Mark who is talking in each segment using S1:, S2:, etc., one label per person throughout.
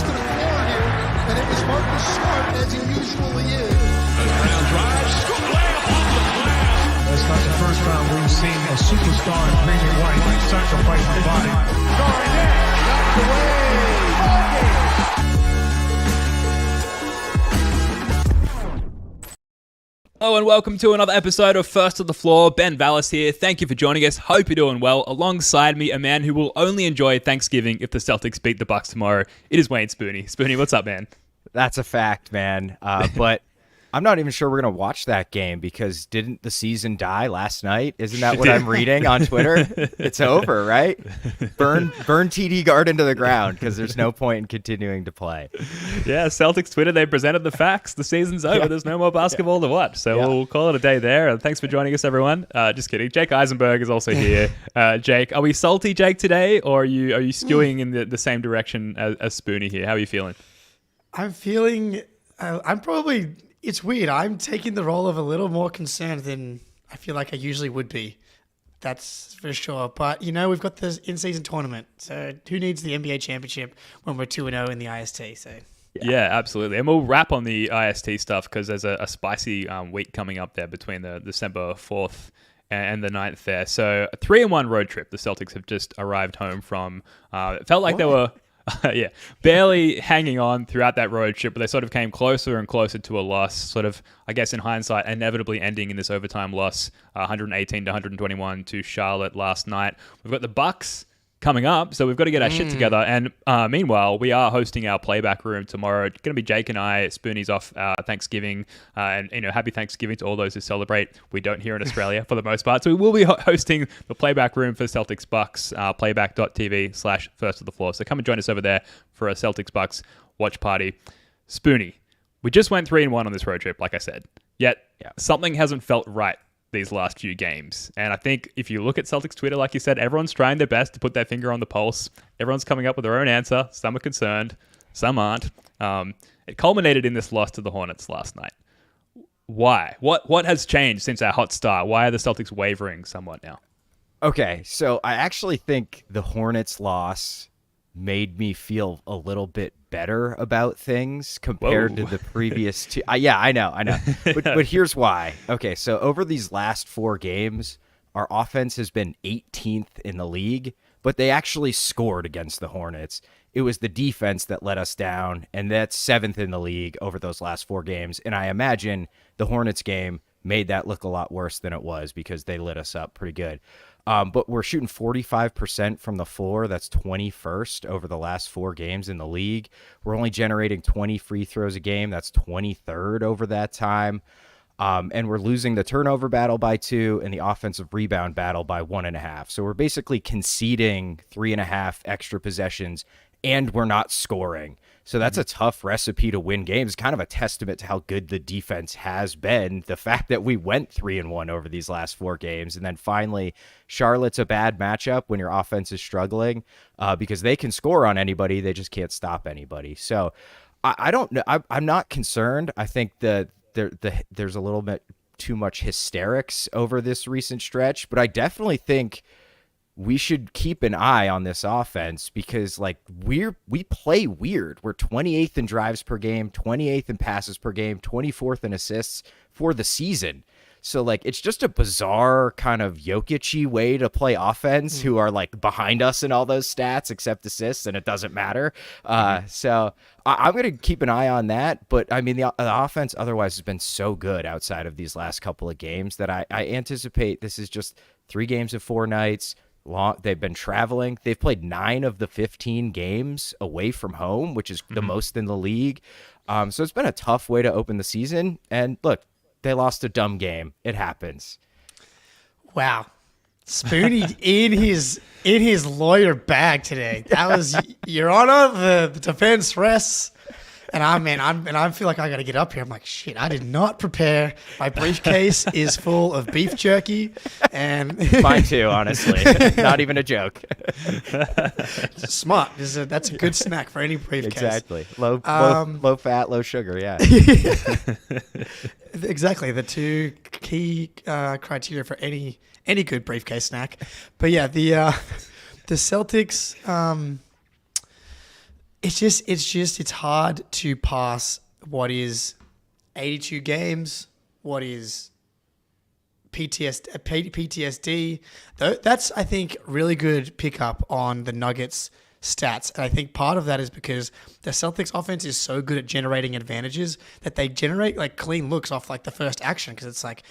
S1: to the floor here, and it was Marcus Smart, as he usually is.
S2: Brown drives, layup off the glass.
S3: That's not the first time we've seen a superstar in green and white sacrifice his body.
S2: Garnett knocked away. Ball game.
S4: Hello and welcome to another episode of First to the Floor. Ben Vallis here. Thank you for joining us. Hope you're doing well. Alongside me, a man who will only enjoy Thanksgiving if the Celtics beat the Bucks tomorrow. It is Wayne Spooney. Spooney, what's up, man?
S5: That's a fact, man. But I'm not even sure we're going to watch that game because didn't the season die last night? Isn't that what I'm reading on Twitter? It's over, right? Burn TD Garden to the ground because there's no point in continuing to play.
S4: Yeah, Celtics Twitter, they presented the facts. The season's over. Yeah. There's no more basketball to watch. So we'll call it a day there. Thanks for joining us, everyone. Just kidding. Jake Eisenberg is also here. Jake, are we salty, Jake, today? Or are you skewing in the same direction as Spooney here? How are you feeling?
S6: I'm feeling... I'm probably... It's weird. I'm taking the role of a little more concerned than I feel like I usually would be. That's for sure. But, you know, we've got this in-season tournament. So who needs the NBA championship when we're 2-0 in the IST? So
S4: yeah, absolutely. And we'll wrap on the IST stuff because there's a spicy week coming up there between the December 4th and the 9th there. So a 3-1 road trip the Celtics have just arrived home from. It felt like they were... barely hanging on throughout that road trip, but they sort of came closer and closer to a loss, sort of, I guess in hindsight, inevitably ending in this overtime loss, 118 to 121 to Charlotte last night. We've got the Bucks coming up, so we've got to get our shit together. And meanwhile, we are hosting our playback room tomorrow. It's going to be Jake and I. Spooney's off Thanksgiving, and happy Thanksgiving to all those who celebrate. We don't here in Australia for the most part, so we will be hosting the playback room for Celtics Bucks, playback.tv/first to the floor. So come and join us over there for a Celtics Bucks watch party. Spooney, we just went 3-1 on this road trip, like I said. Yet something hasn't felt right these last few games. And I think if you look at Celtics Twitter, like you said, everyone's trying their best to put their finger on the pulse. Everyone's coming up with their own answer. Some are concerned, some aren't. It culminated in this loss to the Hornets last night. Why? What has changed since our hot start? Why are the Celtics wavering somewhat now?
S5: Okay, so I actually think the Hornets loss made me feel a little bit better about things compared to the previous two. Yeah, I know. But here's why. Okay, so over these last 4 games, our offense has been 18th in the league, but they actually scored against the Hornets. It was the defense that let us down, and that's 7th in the league over those last 4 games. And I imagine the Hornets game made that look a lot worse than it was because they lit us up pretty good. But we're shooting 45% from the floor. That's 21st over the last 4 games in the league. We're only generating 20 free throws a game. That's 23rd over that time. And we're losing the turnover battle by 2 and the offensive rebound battle by 1.5. So we're basically conceding 3.5 extra possessions, and we're not scoring. So that's a tough recipe to win games. It's kind of a testament to how good the defense has been. The fact that we went 3-1 over these last 4 games. And then finally, Charlotte's a bad matchup when your offense is struggling because they can score on anybody. They just can't stop anybody. So I don't know. I'm not concerned. I think that there's a little bit too much hysterics over this recent stretch, but I definitely think we should keep an eye on this offense because we play weird. We're 28th in drives per game, 28th in passes per game, 24th in assists for the season. So it's just a bizarre kind of Jokic-y way to play offense who are behind us in all those stats except assists, and it doesn't matter. So I'm going to keep an eye on that. But I mean, the offense otherwise has been so good outside of these last couple of games that I anticipate this is just 3 games of 4 nights. They've been traveling. They've played 9 of the 15 games away from home, which is the most in the league. So it's been a tough way to open the season. And look, they lost a dumb game. It happens.
S6: wow, Spooney in his lawyer bag today. That was, Your Honor, the defense rests. And I feel like I got to get up here. I'm like, shit, I did not prepare. My briefcase is full of beef jerky. And
S5: mine too, honestly. Not even a joke.
S6: Smart. That's a good snack for any briefcase.
S5: Exactly. Low fat, low sugar, yeah.
S6: Exactly. The 2 key criteria for any good briefcase snack. But yeah, the Celtics... It's hard to pass what is 82 games, what is PTSD. That's, I think, really good pickup on the Nuggets stats. And I think part of that is because the Celtics offense is so good at generating advantages that they generate like clean looks off like the first action, because it's like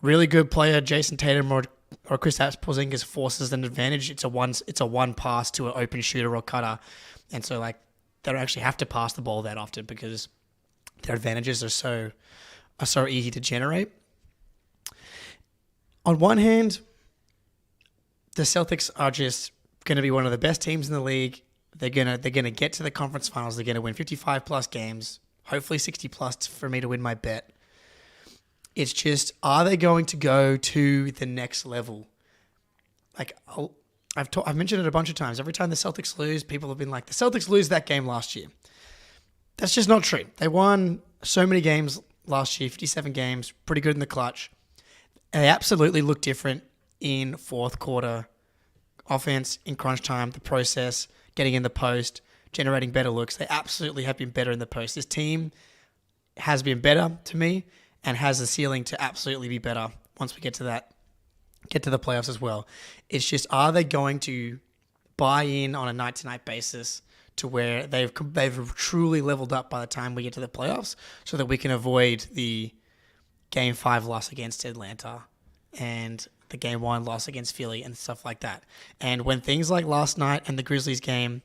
S6: really good player Jayson Tatum or Kristaps Porzingis forces an advantage. It's a one pass to an open shooter or cutter. And so like they don't actually have to pass the ball that often because their advantages are so easy to generate. On one hand, the Celtics are just going to be one of the best teams in the league. They're gonna get to the conference finals. They're gonna win 55 plus games, hopefully 60 plus for me to win my bet. It's just, are they going to go to the next level? Like I've mentioned it a bunch of times. Every time the Celtics lose, people have been like, the Celtics lose that game last year. That's just not true. They won so many games last year, 57 games, pretty good in the clutch. And they absolutely look different in fourth quarter offense, in crunch time, the process, getting in the post, generating better looks. They absolutely have been better in the post. This team has been better to me and has the ceiling to absolutely be better once we get to the playoffs as well. It's just, are they going to buy in on a night-to-night basis to where they've truly leveled up by the time we get to the playoffs so that we can avoid the Game 5 loss against Atlanta and the Game 1 loss against Philly and stuff like that. And when things like last night and the Grizzlies game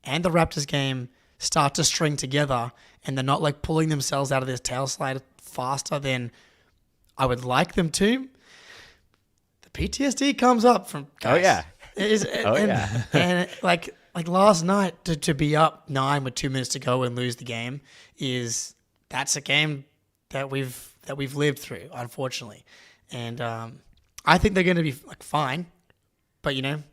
S6: and the Raptors game start to string together and they're not like pulling themselves out of this tail slide faster than I would like them to, the PTSD comes up from guys. And like last night to be up 9 with 2 minutes to go and lose the game that's a game that we've lived through, unfortunately. And I think they're going to be like fine, but and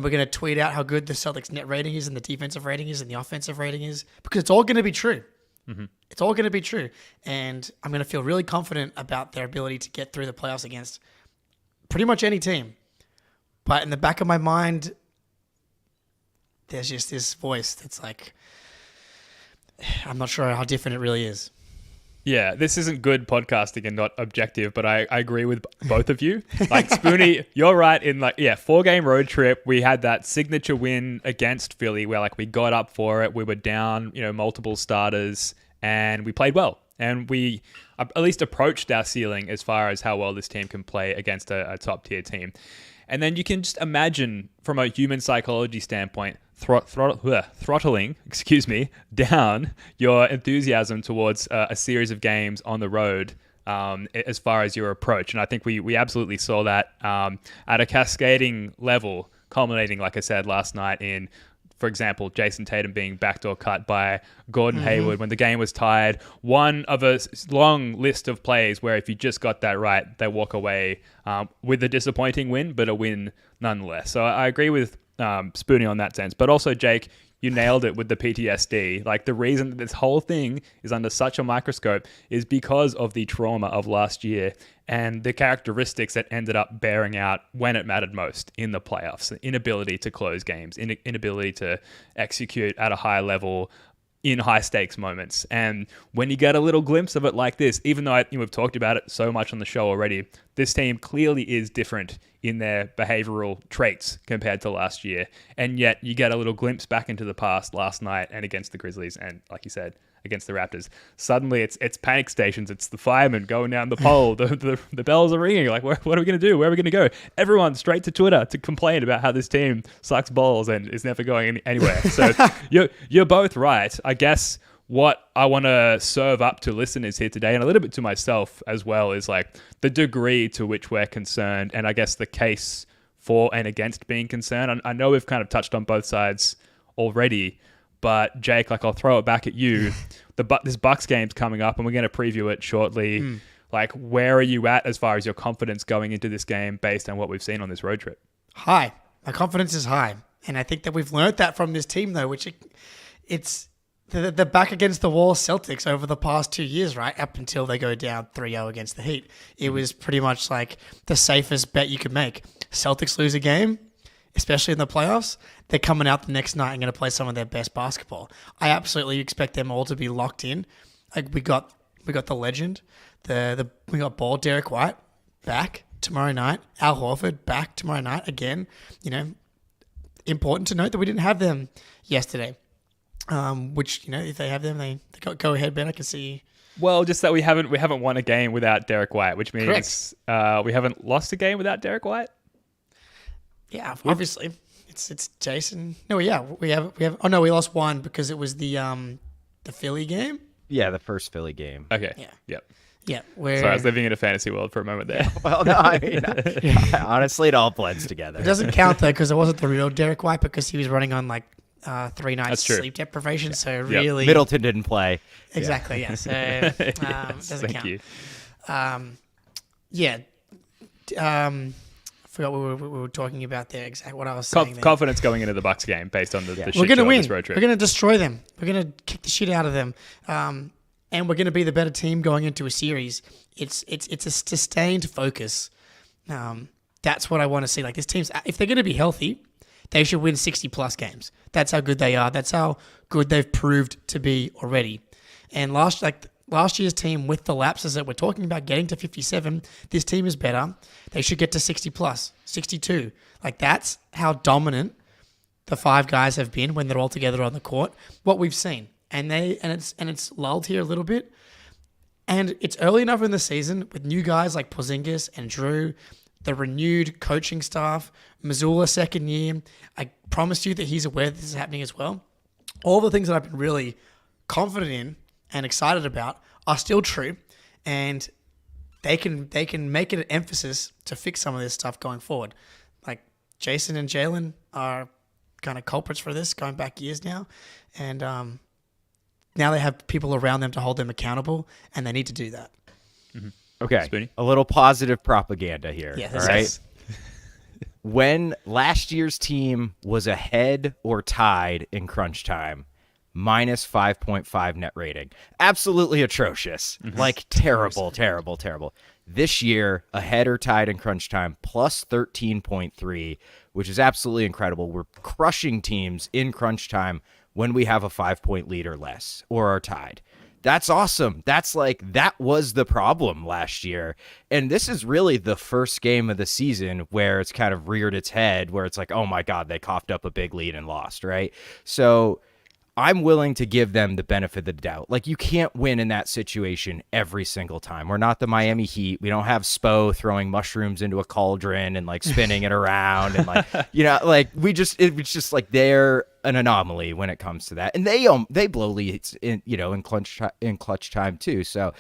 S6: we're going to tweet out how good the Celtics net rating is and the defensive rating is and the offensive rating is, because it's all going to be true. Mm-hmm. It's all going to be true. And I'm going to feel really confident about their ability to get through the playoffs against pretty much any team. But in the back of my mind, there's just this voice that's like, I'm not sure how different it really is.
S4: Yeah, this isn't good podcasting and not objective, but I agree with both of you. Like, Spoonie, you're right in 4-game road trip. We had that signature win against Philly where we got up for it. We were down, multiple starters and we played well. And we at least approached our ceiling as far as how well this team can play against a top-tier team. And then you can just imagine from a human psychology standpoint, throttling down your enthusiasm towards a series of games on the road as far as your approach. And I think we absolutely saw that at a cascading level, culminating, like I said, last night in, for example, Jayson Tatum being backdoor cut by Gordon Hayward when the game was tied. One of a long list of plays where if you just got that right, they walk away with a disappointing win, but a win nonetheless. So I agree with Spoonie on that sense. But also, Jake, you nailed it with the PTSD. Like, the reason that this whole thing is under such a microscope is because of the trauma of last year and the characteristics that ended up bearing out when it mattered most in the playoffs. The inability to close games, inability to execute at a high level in high stakes moments. And when you get a little glimpse of it like this, even though we've talked about it so much on the show already, this team clearly is different in their behavioral traits compared to last year. And yet you get a little glimpse back into the past last night and against the Grizzlies and, like you said, against the Raptors. Suddenly it's panic stations. It's the firemen going down the pole. The bells are ringing. Like, what are we going to do? Where are we going to go? Everyone straight to Twitter to complain about how this team sucks balls and is never going anywhere. So you're both right. I guess what I want to serve up to listeners here today, and a little bit to myself as well, is the degree to which we're concerned, and I guess the case for and against being concerned. I know we've kind of touched on both sides already, but Jake, I'll throw it back at you. This Bucks game's coming up, and we're going to preview it shortly. Where are you at as far as your confidence going into this game based on what we've seen on this road trip?
S6: High. My confidence is high. And I think that we've learned that from this team, though, which it's the back against the wall Celtics over the past 2 years, right? Up until they go down 3-0 against the Heat. It was pretty much like the safest bet you could make. Celtics lose a game, especially in the playoffs, they're coming out the next night and going to play some of their best basketball. I absolutely expect them all to be locked in. Like we got the legend, we got bald Derek White back tomorrow night. Al Horford back tomorrow night again. Important to note that we didn't have them yesterday. Which if they have them, they go ahead, Ben. I can see.
S4: Well, just that we haven't won a game without Derek White, which means we haven't lost a game without Derek White.
S6: Yeah, obviously it's Jayson. No, yeah, we have. Oh no, we lost one because it was the Philly game.
S5: Yeah, the first Philly game.
S4: Okay.
S6: Yeah.
S4: Yep.
S6: Yeah.
S4: Sorry, I was living in a fantasy world for a moment there.
S5: Well, no, I mean, honestly, it all blends together.
S6: It doesn't count though because it wasn't the real Derek White because he was running on like 3 nights sleep deprivation. So really,
S5: Middleton didn't play.
S6: Exactly. Yeah. So it doesn't
S4: Thank
S6: count.
S4: you.
S6: I forgot what we were talking about there. Exactly what I was saying.
S4: Confidence going into the Bucks game based on the shit
S6: We're going to
S4: show of
S6: win.
S4: this road trip.
S6: We're going to destroy them. We're going to kick the shit out of them. And we're going to be the better team going into a series. It's a sustained focus. That's what I want to see. Like this team's, if they're going to be healthy, they should win 60+ games. That's how good they are. That's how good they've proved to be already. And last year's team with the lapses that we're talking about getting to 57, this team is better. They should get to 60+, 62. Like that's how dominant the 5 guys have been when they're all together on the court. What we've seen. And it's lulled here a little bit. And it's early enough in the season with new guys like Porzingis and Drew, the renewed coaching staff, Missoula second year. I promise you that he's aware this is happening as well. All the things that I've been really confident in and excited about are still true. And they can make it an emphasis to fix some of this stuff going forward. Like Jayson and Jaylen are kind of culprits for this going back years now. And now they have people around them to hold them accountable, and they need to do that.
S4: Mm-hmm.
S5: Okay,
S4: Spoonie?
S5: a little positive propaganda here.
S6: Yeah,
S5: all right. When last year's team was ahead or tied in crunch time, minus 5.5 net rating, absolutely atrocious. Like terrible. This year, ahead or tied in crunch time, plus 13.3, which is absolutely incredible. We're crushing teams in crunch time when we have a 5-point lead or less or are tied. That's awesome. That was the problem last year. And this is really the first game of the season where it's kind of reared its head, where it's like, oh my God, they coughed up a big lead and lost, right? So I'm willing to give them the benefit of the doubt. Like, you can't win in that situation every single time. We're not the Miami Heat. We don't have Spo throwing mushrooms into a cauldron and like spinning it around and like, it's just like they're an anomaly when it comes to that. And they blow leads in clutch time too. So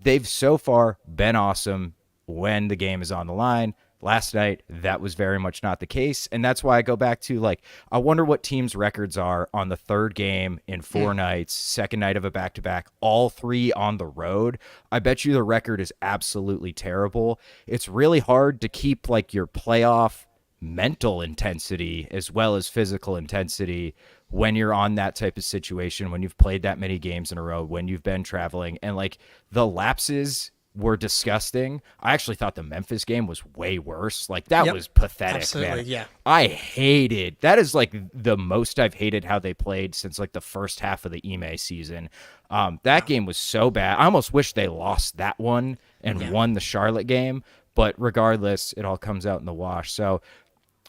S5: they've so far been awesome when the game is on the line. Last night, that was very much not the case. And that's why I go back to, like, I wonder what teams' records are on the third game in 4 nights, second night of a back-to-back, all 3 on the road. I bet you the record is absolutely terrible. It's really hard to keep, like, your playoff mental intensity as well as physical intensity when you're on that type of situation, when you've played that many games in a row, when you've been traveling. And, like, the lapses were disgusting. I actually thought the Memphis game was way worse. Like, that was pathetic,
S6: absolutely,
S5: man.
S6: yeah.
S5: I hated that. Is like the most I've hated how they played since like the first half of the Ime season. That game was so bad. I almost wish they lost that one and won the Charlotte game. But regardless, it all comes out in the wash. So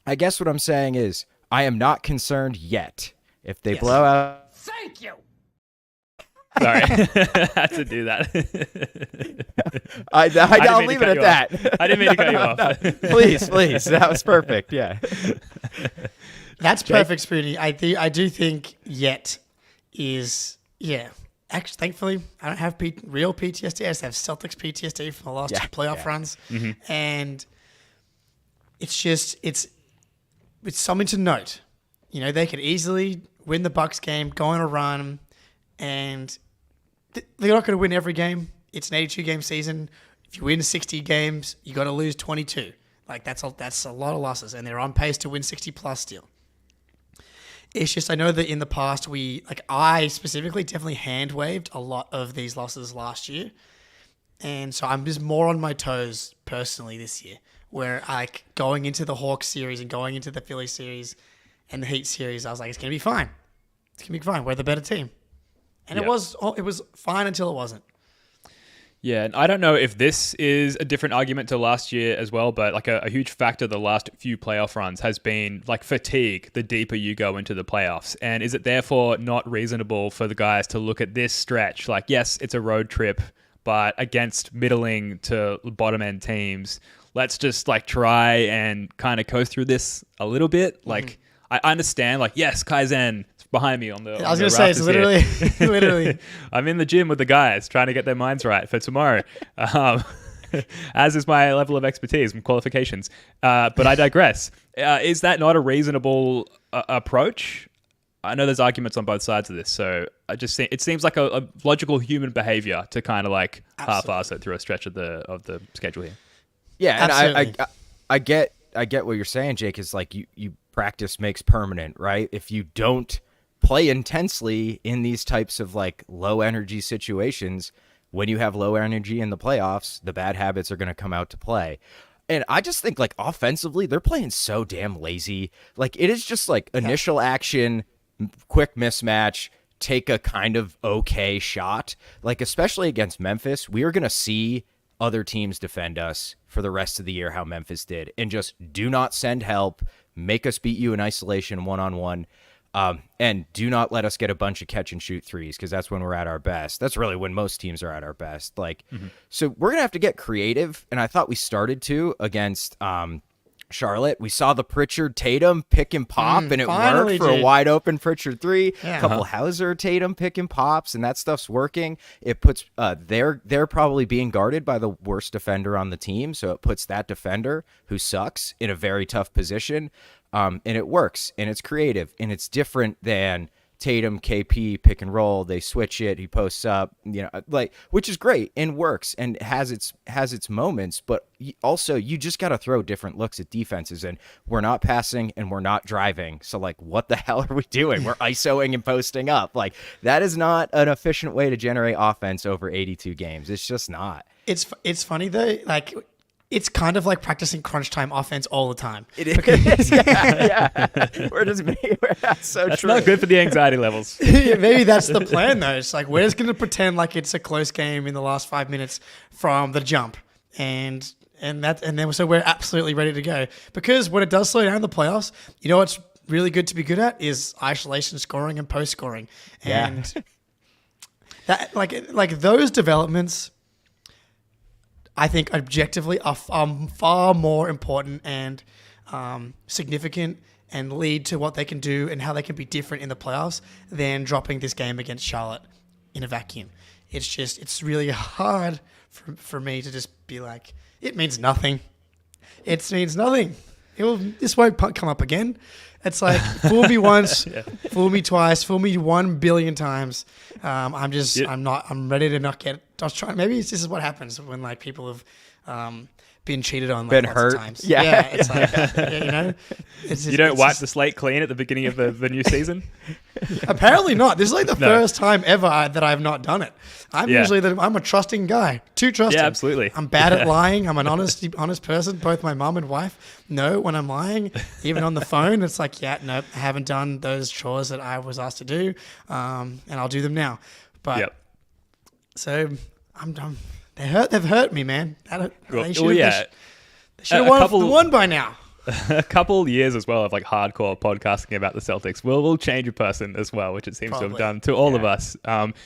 S5: I guess what I'm saying is I am not concerned yet. If they blow out.
S2: Thank you.
S4: Sorry, I had to do that.
S5: I'll leave it at that.
S4: I didn't mean to cut you off.
S5: Please. That was perfect. Yeah.
S6: That's perfect, Spoonie. I do think yet is, actually, thankfully, I don't have real PTSD. I just have Celtics PTSD from the last 2 playoff runs. Mm-hmm. And it's just, it's something to note. They could easily win the Bucks game, go on a run, and they're not going to win every game. It's an 82-game season. If you win 60 games, you got to lose 22. Like, that's a lot of losses, and they're on pace to win 60+ still. It's just, I know that in the past I specifically definitely hand-waved a lot of these losses last year. And so I'm just more on my toes personally this year where like going into the Hawks series and going into the Philly series and the Heat series, I was like, it's gonna be fine. It's gonna be fine. We're the better team, and it was fine until it wasn't.
S4: Yeah, and I don't know if this is a different argument to last year as well, but like a huge factor the last few playoff runs has been like fatigue the deeper you go into the playoffs. And is it therefore not reasonable for the guys to look at this stretch? Like, yes, it's a road trip, but against middling to bottom end teams, let's just like try and kind of coast through this a little bit. Like, I understand, like, yes, Kaizen behind me on the
S6: I was going to say, it's literally, literally.
S4: I'm in the gym with the guys trying to get their minds right for tomorrow. As is my level of expertise and qualifications. But I digress. Is that not a reasonable approach? I know there's arguments on both sides of this, so I just think it seems like a logical human behavior to kind of like half-ass it through a stretch of the schedule here.
S5: Yeah, and
S6: Absolutely.
S5: I get what you're saying, Jake. Is like you practice makes permanent, right? If you don't play intensely in these types of like low energy situations, when you have low energy in the playoffs, the bad habits are going to come out to play. And I just think like offensively, they're playing so damn lazy. Like it is just like initial action, quick mismatch, take a kind of okay shot. Like especially against Memphis, we are going to see other teams defend us for the rest of the year how Memphis did, and just do not send help, make us beat you in isolation one-on-one. And do not let us get a bunch of catch and shoot threes, because that's when we're at our best. That's really when most teams are at our best. Like, so we're going to have to get creative. And I thought we started to against Charlotte. We saw the Pritchard Tatum pick and pop, and it worked for a wide open Pritchard three. A couple Hauser Tatum pick and pops, and that stuff's working. It puts they're probably being guarded by the worst defender on the team, so it puts that defender who sucks in a very tough position. And it works, and it's creative, and it's different than Tatum, KP, pick and roll. They switch it. He posts up, like, which is great and works and has its moments. But also, you just got to throw different looks at defenses, and we're not passing and we're not driving. So, like, what the hell are we doing? We're ISOing and posting up. Like, that is not an efficient way to generate offense over 82 games. It's just not.
S6: It's funny though, like. It's kind of like practicing crunch time offense all the time.
S5: It is. Yeah. That's so
S4: That's
S5: true.
S4: not good for the anxiety levels.
S6: Maybe that's the plan, though. It's like we're just going to pretend like it's a close game in the last 5 minutes from the jump, and then so we're absolutely ready to go. Because when it does slow down in the playoffs, you know what's really good to be good at is isolation scoring and post scoring, and that like those developments, I think objectively are far more important and significant and lead to what they can do and how they can be different in the playoffs than dropping this game against Charlotte in a vacuum. It's really hard for me to just be like, it means nothing. It means nothing. This won't come up again. It's like, fool me once, fool me twice, fool me 1 billion times. I'm ready to not get. I was trying. Maybe this is what happens when like people have been cheated on, like,
S5: been
S6: lots
S5: hurt.
S6: of times.
S5: Yeah.
S6: It's like,
S4: You don't wipe the slate clean at the beginning of the new season?
S6: Apparently not. This is like the first time ever that I've not done it. I'm a trusting guy. Too trusting.
S4: Yeah, absolutely.
S6: I'm bad at lying. I'm an honest person. Both my mom and wife know when I'm lying. Even on the phone, it's like, nope, I haven't done those chores that I was asked to do, and I'll do them now. But so I'm done. They've hurt me, man. They should have won by now.
S4: A couple years as well of like hardcore podcasting about the Celtics will change a person as well, which it seems to have done to all of us.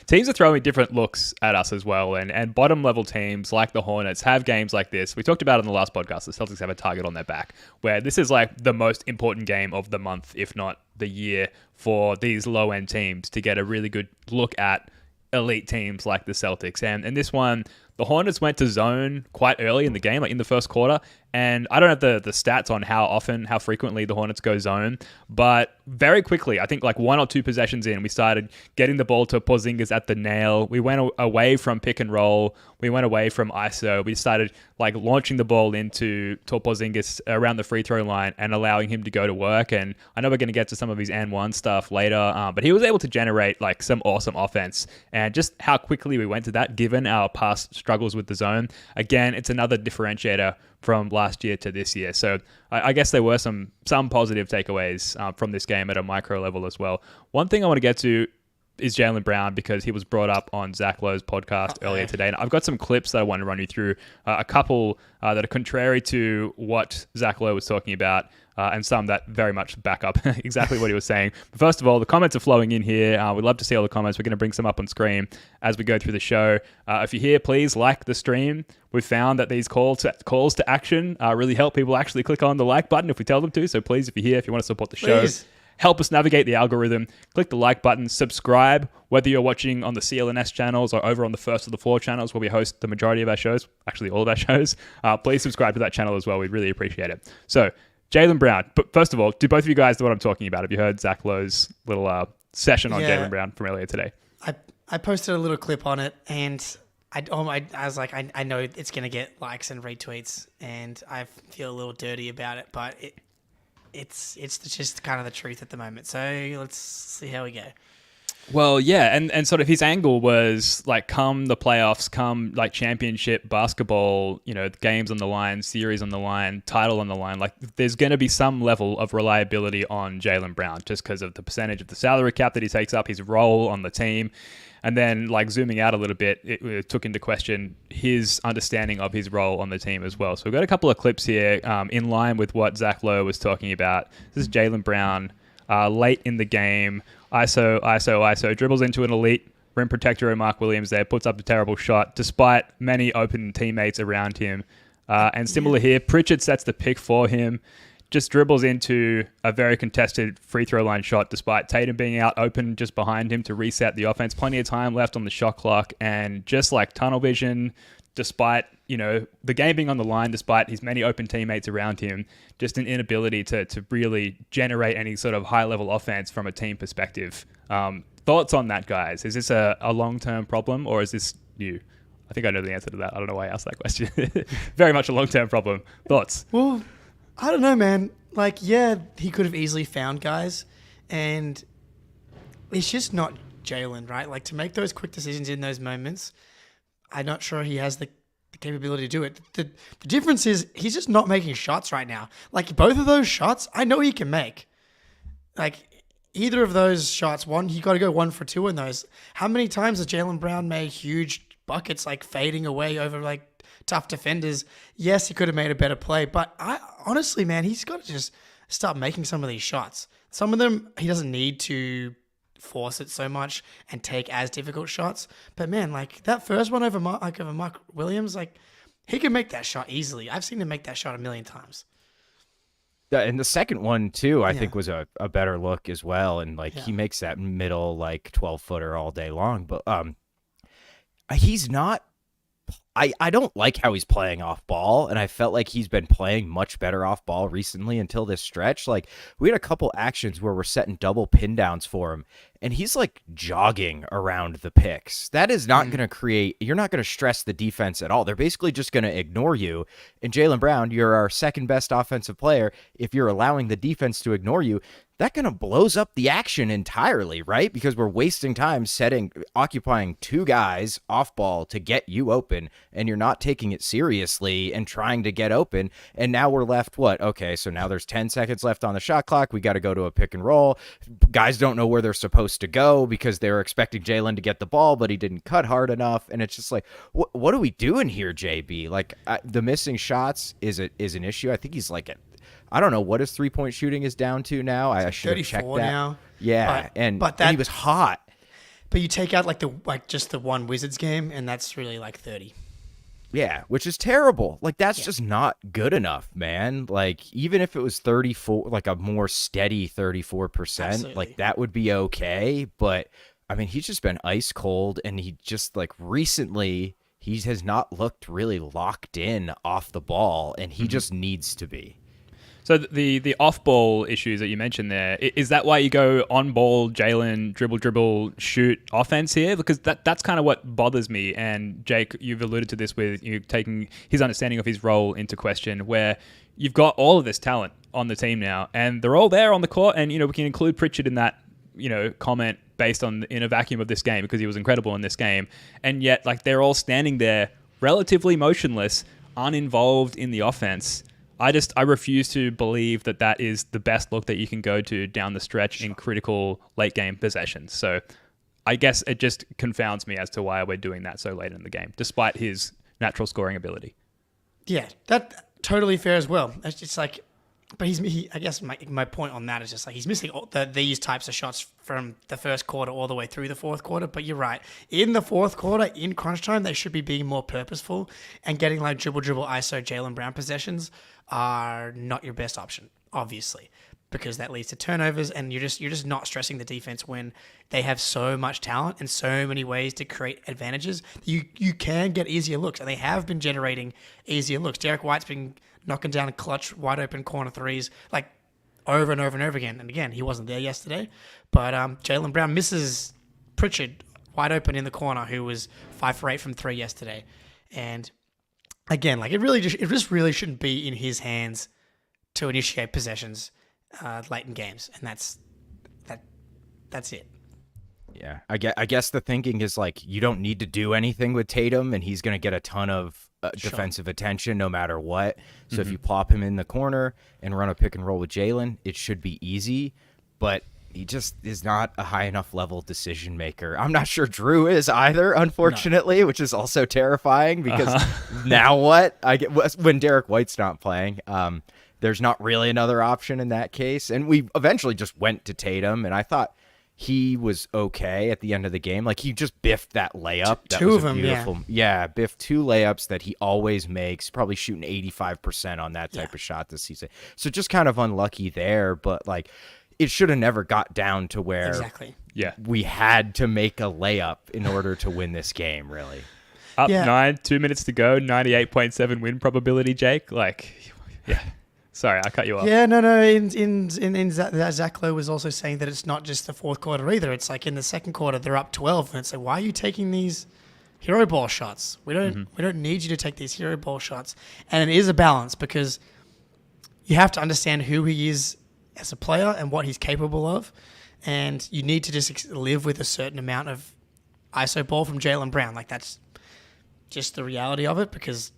S4: Teams are throwing different looks at us as well, and bottom level teams like the Hornets have games like this. We talked about it in the last podcast. The Celtics have a target on their back, where this is like the most important game of the month, if not the year, for these low end teams to get a really good look at elite teams like the Celtics. And this one, the Hornets went to zone quite early in the game, like in the first quarter. And I don't have the stats on how frequently the Hornets go zone, but very quickly, I think like 1 or 2 possessions in, we started getting the ball to Porzingis at the nail. We went away from pick and roll. We went away from ISO. We started like launching the ball into Porzingis around the free throw line and allowing him to go to work. And I know we're going to get to some of his and one stuff later, but he was able to generate like some awesome offense. And just how quickly we went to that, given our past struggles with the zone. Again, it's another differentiator from last year to this year. So I guess there were some positive takeaways from this game at a micro level as well. One thing I want to get to is Jaylen Brown, because he was brought up on Zach Lowe's podcast earlier today. And I've got some clips that I want to run you through, a couple that are contrary to what Zach Lowe was talking about, and some that very much back up exactly what he was saying. But first of all, the comments are flowing in here. We'd love to see all the comments. We're going to bring some up on screen as we go through the show. If you're here, please like the stream. We've found that these calls to action really help people actually click on the like button if we tell them to. So please, if you're here, if you want to support the show, help us navigate the algorithm, click the like button, subscribe, whether you're watching on the CLNS channels or over on the First of the Floor channels where we host the majority of our shows, actually all of our shows. Please subscribe to that channel as well. We'd really appreciate it. So, Jaylen Brown. But first of all, do both of you guys know what I'm talking about? Have you heard Zach Lowe's little session on Jaylen Brown from earlier today?
S6: I posted a little clip on it, and I was like, I know it's going to get likes and retweets, and I feel a little dirty about it, but it's just kind of the truth at the moment. So let's see how we go.
S4: Well, yeah, and sort of his angle was like, come the playoffs, come like championship basketball, games on the line, series on the line, title on the line. Like, there's going to be some level of reliability on Jaylen Brown just because of the percentage of the salary cap that he takes up, his role on the team. And then, like, zooming out a little bit, it took into question his understanding of his role on the team as well. So we've got a couple of clips here in line with what Zach Lowe was talking about. This is Jaylen Brown late in the game. ISO, dribbles into an elite rim protector, Mark Williams there, puts up a terrible shot despite many open teammates around him. And similar here, Pritchard sets the pick for him, just dribbles into a very contested free throw line shot despite Tatum being out open just behind him to reset the offense. Plenty of time left on the shot clock, and just like tunnel vision, despite the game being on the line, despite his many open teammates around him, just an inability to really generate any sort of high-level offense from a team perspective. Thoughts on that, guys? Is this a long-term problem, or is this new? I think I know the answer to that. I don't know why I asked that question. Very much a long-term problem. Thoughts?
S6: Well, I don't know, man. Like, yeah, he could have easily found guys, and it's just not Jaylen, right? Like, to make those quick decisions in those moments, I'm not sure he has the capability to do it. The difference is he's just not making shots right now. Like, both of those shots, I know he can make. Like, either of those shots, he got to go 1 for 2 in those. How many times has Jaylen Brown made huge buckets, like, fading away over, like, tough defenders? Yes, he could have made a better play, but honestly, man, he's got to just start making some of these shots. Some of them, he doesn't need to force it so much and take as difficult shots. But man, like that first one over Mark Williams, like he can make that shot easily. I've seen him make that shot 1,000,000 times.
S5: Yeah, and the second one too, I think was a better look as well. And like he makes that middle like 12-footer all day long. But he's not. I don't like how he's playing off ball, and I felt like he's been playing much better off ball recently until this stretch. Like, we had a couple actions where we're setting double pin downs for him, and he's like jogging around the picks. That is not going to create, you're not going to stress the defense at all. They're basically just going to ignore you. And Jaylen Brown, you're our second best offensive player. If you're allowing the defense to ignore you, that kind of blows up the action entirely, right? Because we're wasting time occupying 2 guys off ball to get you open, and you're not taking it seriously and trying to get open. And now we're left, okay, so now there's 10 seconds left on the shot clock. We got to go to a pick and roll. Guys don't know where they're supposed to go because they were expecting Jaylen to get the ball, but he didn't cut hard enough. And it's just like, what are we doing here, JB? Like, the missing shots is an issue. I think he's like I don't know what his 3-point shooting is down to now. I should have checked that.
S6: Now.
S5: Yeah, and he was hot.
S6: But you take out just the one Wizards game, and that's really like 30.
S5: Yeah, which is terrible. Like, that's just not good enough, man. Like, even if it was 34, like a more steady 34%,
S6: Absolutely.
S5: like that would be okay. But I mean, he's just been ice cold, and he just like recently he has not looked really locked in off the ball, and he just needs to be.
S4: So the off-ball issues that you mentioned there, is that why you go on-ball, Jaylen, dribble, shoot offense here? Because that's kind of what bothers me. And Jake, you've alluded to this with you taking his understanding of his role into question, where you've got all of this talent on the team now, and they're all there on the court. And, we can include Pritchard in that, comment based on in a vacuum of this game because he was incredible in this game. And yet, like, they're all standing there relatively motionless, uninvolved in the offense. I refuse to believe that is the best look that you can go to down the stretch in critical late game possessions. So I guess it just confounds me as to why we're doing that so late in the game, despite his natural scoring ability.
S6: Yeah, that totally fair as well. It's just like, but I guess my point on that is just like he's missing these types of shots from the first quarter all the way through the fourth quarter. But you're right. In the fourth quarter, in crunch time, they should be being more purposeful, and getting like dribble ISO Jaylen Brown possessions are not your best option, obviously, because that leads to turnovers, and you're just not stressing the defense when they have so much talent and so many ways to create advantages. You can get easier looks, and they have been generating easier looks. Derek White's been knocking down clutch, wide open corner threes like over and over and over again. And again, he wasn't there yesterday, but Jaylen Brown misses Pritchard wide open in the corner, who was 5 for 8 from 3 yesterday. And again, like it just really shouldn't be in his hands to initiate possessions late in games, and that's it.
S5: Yeah, I guess the thinking is like you don't need to do anything with Tatum, and he's going to get a ton of defensive attention no matter what. So if you plop him in the corner and run a pick and roll with Jaylen, it should be easy. But he just is not a high enough level decision maker. I'm not sure Drew is either, unfortunately, which is also terrifying because now what? When Derek White's not playing. There's not really another option in that case. And we eventually just went to Tatum, and I thought he was okay at the end of the game. Like, he just biffed that layup. That
S6: two
S5: was
S6: of them,
S5: beautiful. Yeah, biffed 2 layups that he always makes, probably shooting 85% on that type of shot this season. So just kind of unlucky there, but, like, it should have never got down to where we had to make a layup in order to win this game, really.
S4: Up 9, 2 minutes to go, 98.7 win probability, Jake. Like, yeah. Sorry, I cut you off.
S6: Yeah, no. In Zach Lowe was also saying that it's not just the fourth quarter either. It's like in the second quarter they're up 12, and it's like, why are you taking these hero ball shots? We don't need you to take these hero ball shots. And it is a balance, because you have to understand who he is as a player and what he's capable of, and you need to just live with a certain amount of ISO ball from Jaylen Brown. Like, that's just the reality of it, because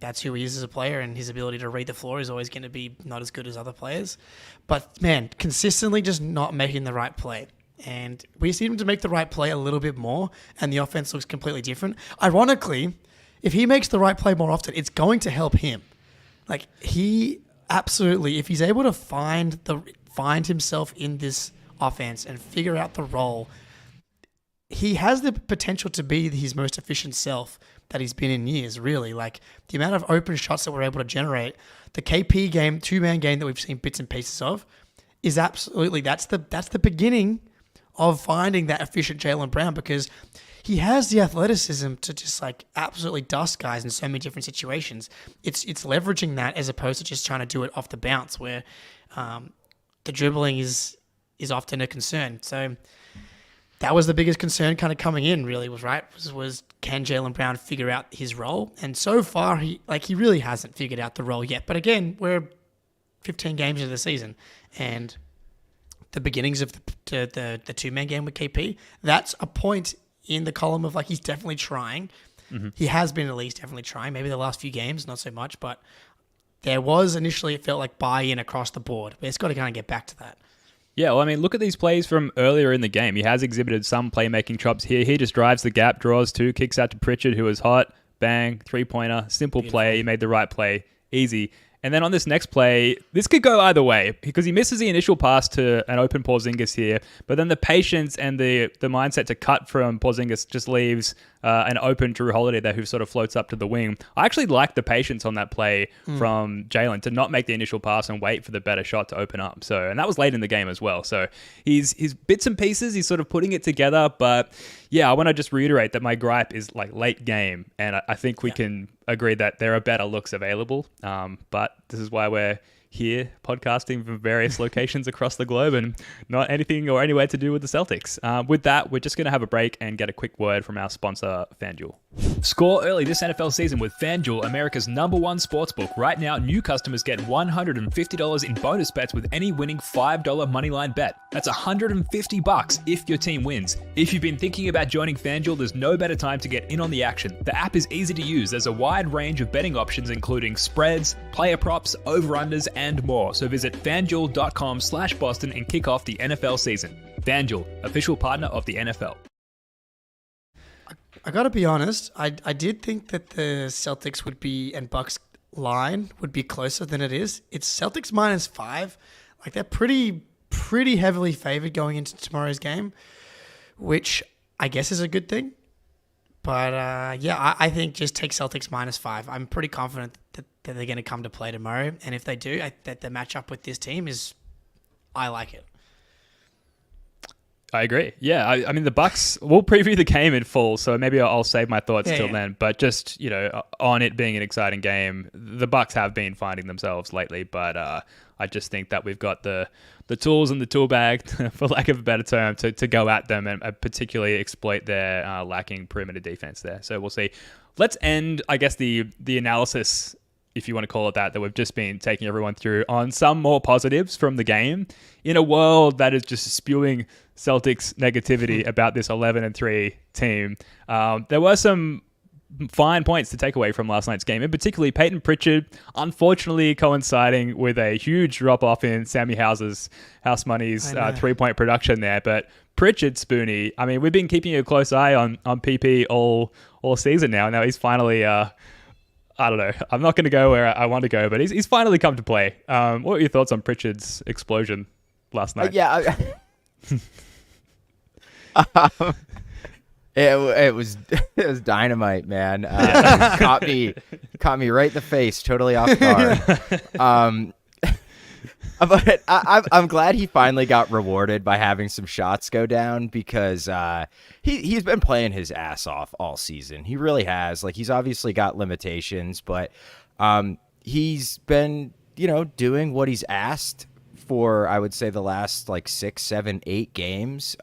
S6: that's who he is as a player, and his ability to read the floor is always going to be not as good as other players. But, man, consistently just not making the right play. And we just need him to make the right play a little bit more, and the offense looks completely different. Ironically, if he makes the right play more often, it's going to help him. Like, he absolutely, if he's able to find himself in this offense and figure out the role, he has the potential to be his most efficient self that he's been in years, really. Like, the amount of open shots that we're able to generate, the KP game, 2-man game that we've seen bits and pieces of, is absolutely, that's the beginning of finding that efficient Jaylen Brown, because he has the athleticism to just like absolutely dust guys in so many different situations. It's leveraging that as opposed to just trying to do it off the bounce, where the dribbling is often a concern. So that was the biggest concern kind of coming in, really, was can Jaylen Brown figure out his role? And so far, he really hasn't figured out the role yet. But again, we're 15 games into the season, and the beginnings of the 2-man game with KP, that's a point in the column of, like, he's definitely trying. Mm-hmm. He has been at least definitely trying. Maybe the last few games, not so much, but there was initially, it felt like buy-in across the board. But it's got to kind of get back to that.
S4: Yeah, well, I mean, look at these plays from earlier in the game. He has exhibited some playmaking chops here. He just drives the gap, draws 2, kicks out to Pritchard, who is hot. Bang, 3-pointer, simple play. He made the right play, easy. And then on this next play, this could go either way, because he misses the initial pass to an open Porzingis here, but then the patience and the mindset to cut from Porzingis just leaves an open Drew Holiday there, who sort of floats up to the wing. I actually like the patience on that play from Jaylen to not make the initial pass and wait for the better shot to open up. So, and that was late in the game as well. So he's bits and pieces, he's sort of putting it together. But yeah, I want to just reiterate that my gripe is like late game, and I think we can agree that there are better looks available. But this is why we're here podcasting from various locations across the globe and not anything or anywhere to do with the Celtics. With that, we're just going to have a break and get a quick word from our sponsor, FanDuel. Score early this NFL season with FanDuel, America's #1 sportsbook. Right now, new customers get $150 in bonus bets with any winning $5 moneyline bet. That's $150 if your team wins. If you've been thinking about joining FanDuel, there's no better time to get in on the action. The app is easy to use. There's a wide range of betting options, including spreads, player props, over-unders, and more. So visit FanDuel.com/Boston and kick off the NFL season. FanDuel, official partner of the NFL.
S6: I got to be honest. I did think that the Celtics would be and Bucks line would be closer than it is. It's Celtics -5. Like they're pretty heavily favored going into tomorrow's game, which I guess is a good thing. But I think just take Celtics -5. I'm pretty confident that they're going to come to play tomorrow, and if they do, that the matchup with this team I like it.
S4: I agree. Yeah, I mean the Bucks. We'll preview the game in full, so maybe I'll save my thoughts till then. But just on it being an exciting game, the Bucks have been finding themselves lately. But I just think that we've got the tools in the tool bag, for lack of a better term, to go at them and particularly exploit their lacking perimeter defense there. So we'll see. Let's end, I guess, the analysis, if you want to call it that we've just been taking everyone through, on some more positives from the game in a world that is just spewing Celtics negativity about this 11-3 team. There were some fine points to take away from last night's game, and particularly Peyton Pritchard, unfortunately coinciding with a huge drop-off in Sammy House Money's three-point production there. But Pritchard, Spoonie, I mean, we've been keeping a close eye on PP all season now. Now he's finally... I don't know. I'm not going to go where I want to go, but he's finally come to play. What were your thoughts on Pritchard's explosion last night?
S5: It was dynamite, man. Caught me right in the face, totally off guard. But I'm glad he finally got rewarded by having some shots go down, because he's been playing his ass off all season. He really has. Like, he's obviously got limitations, but he's been doing what he's asked for, I would say, the last 6, 7, 8 games,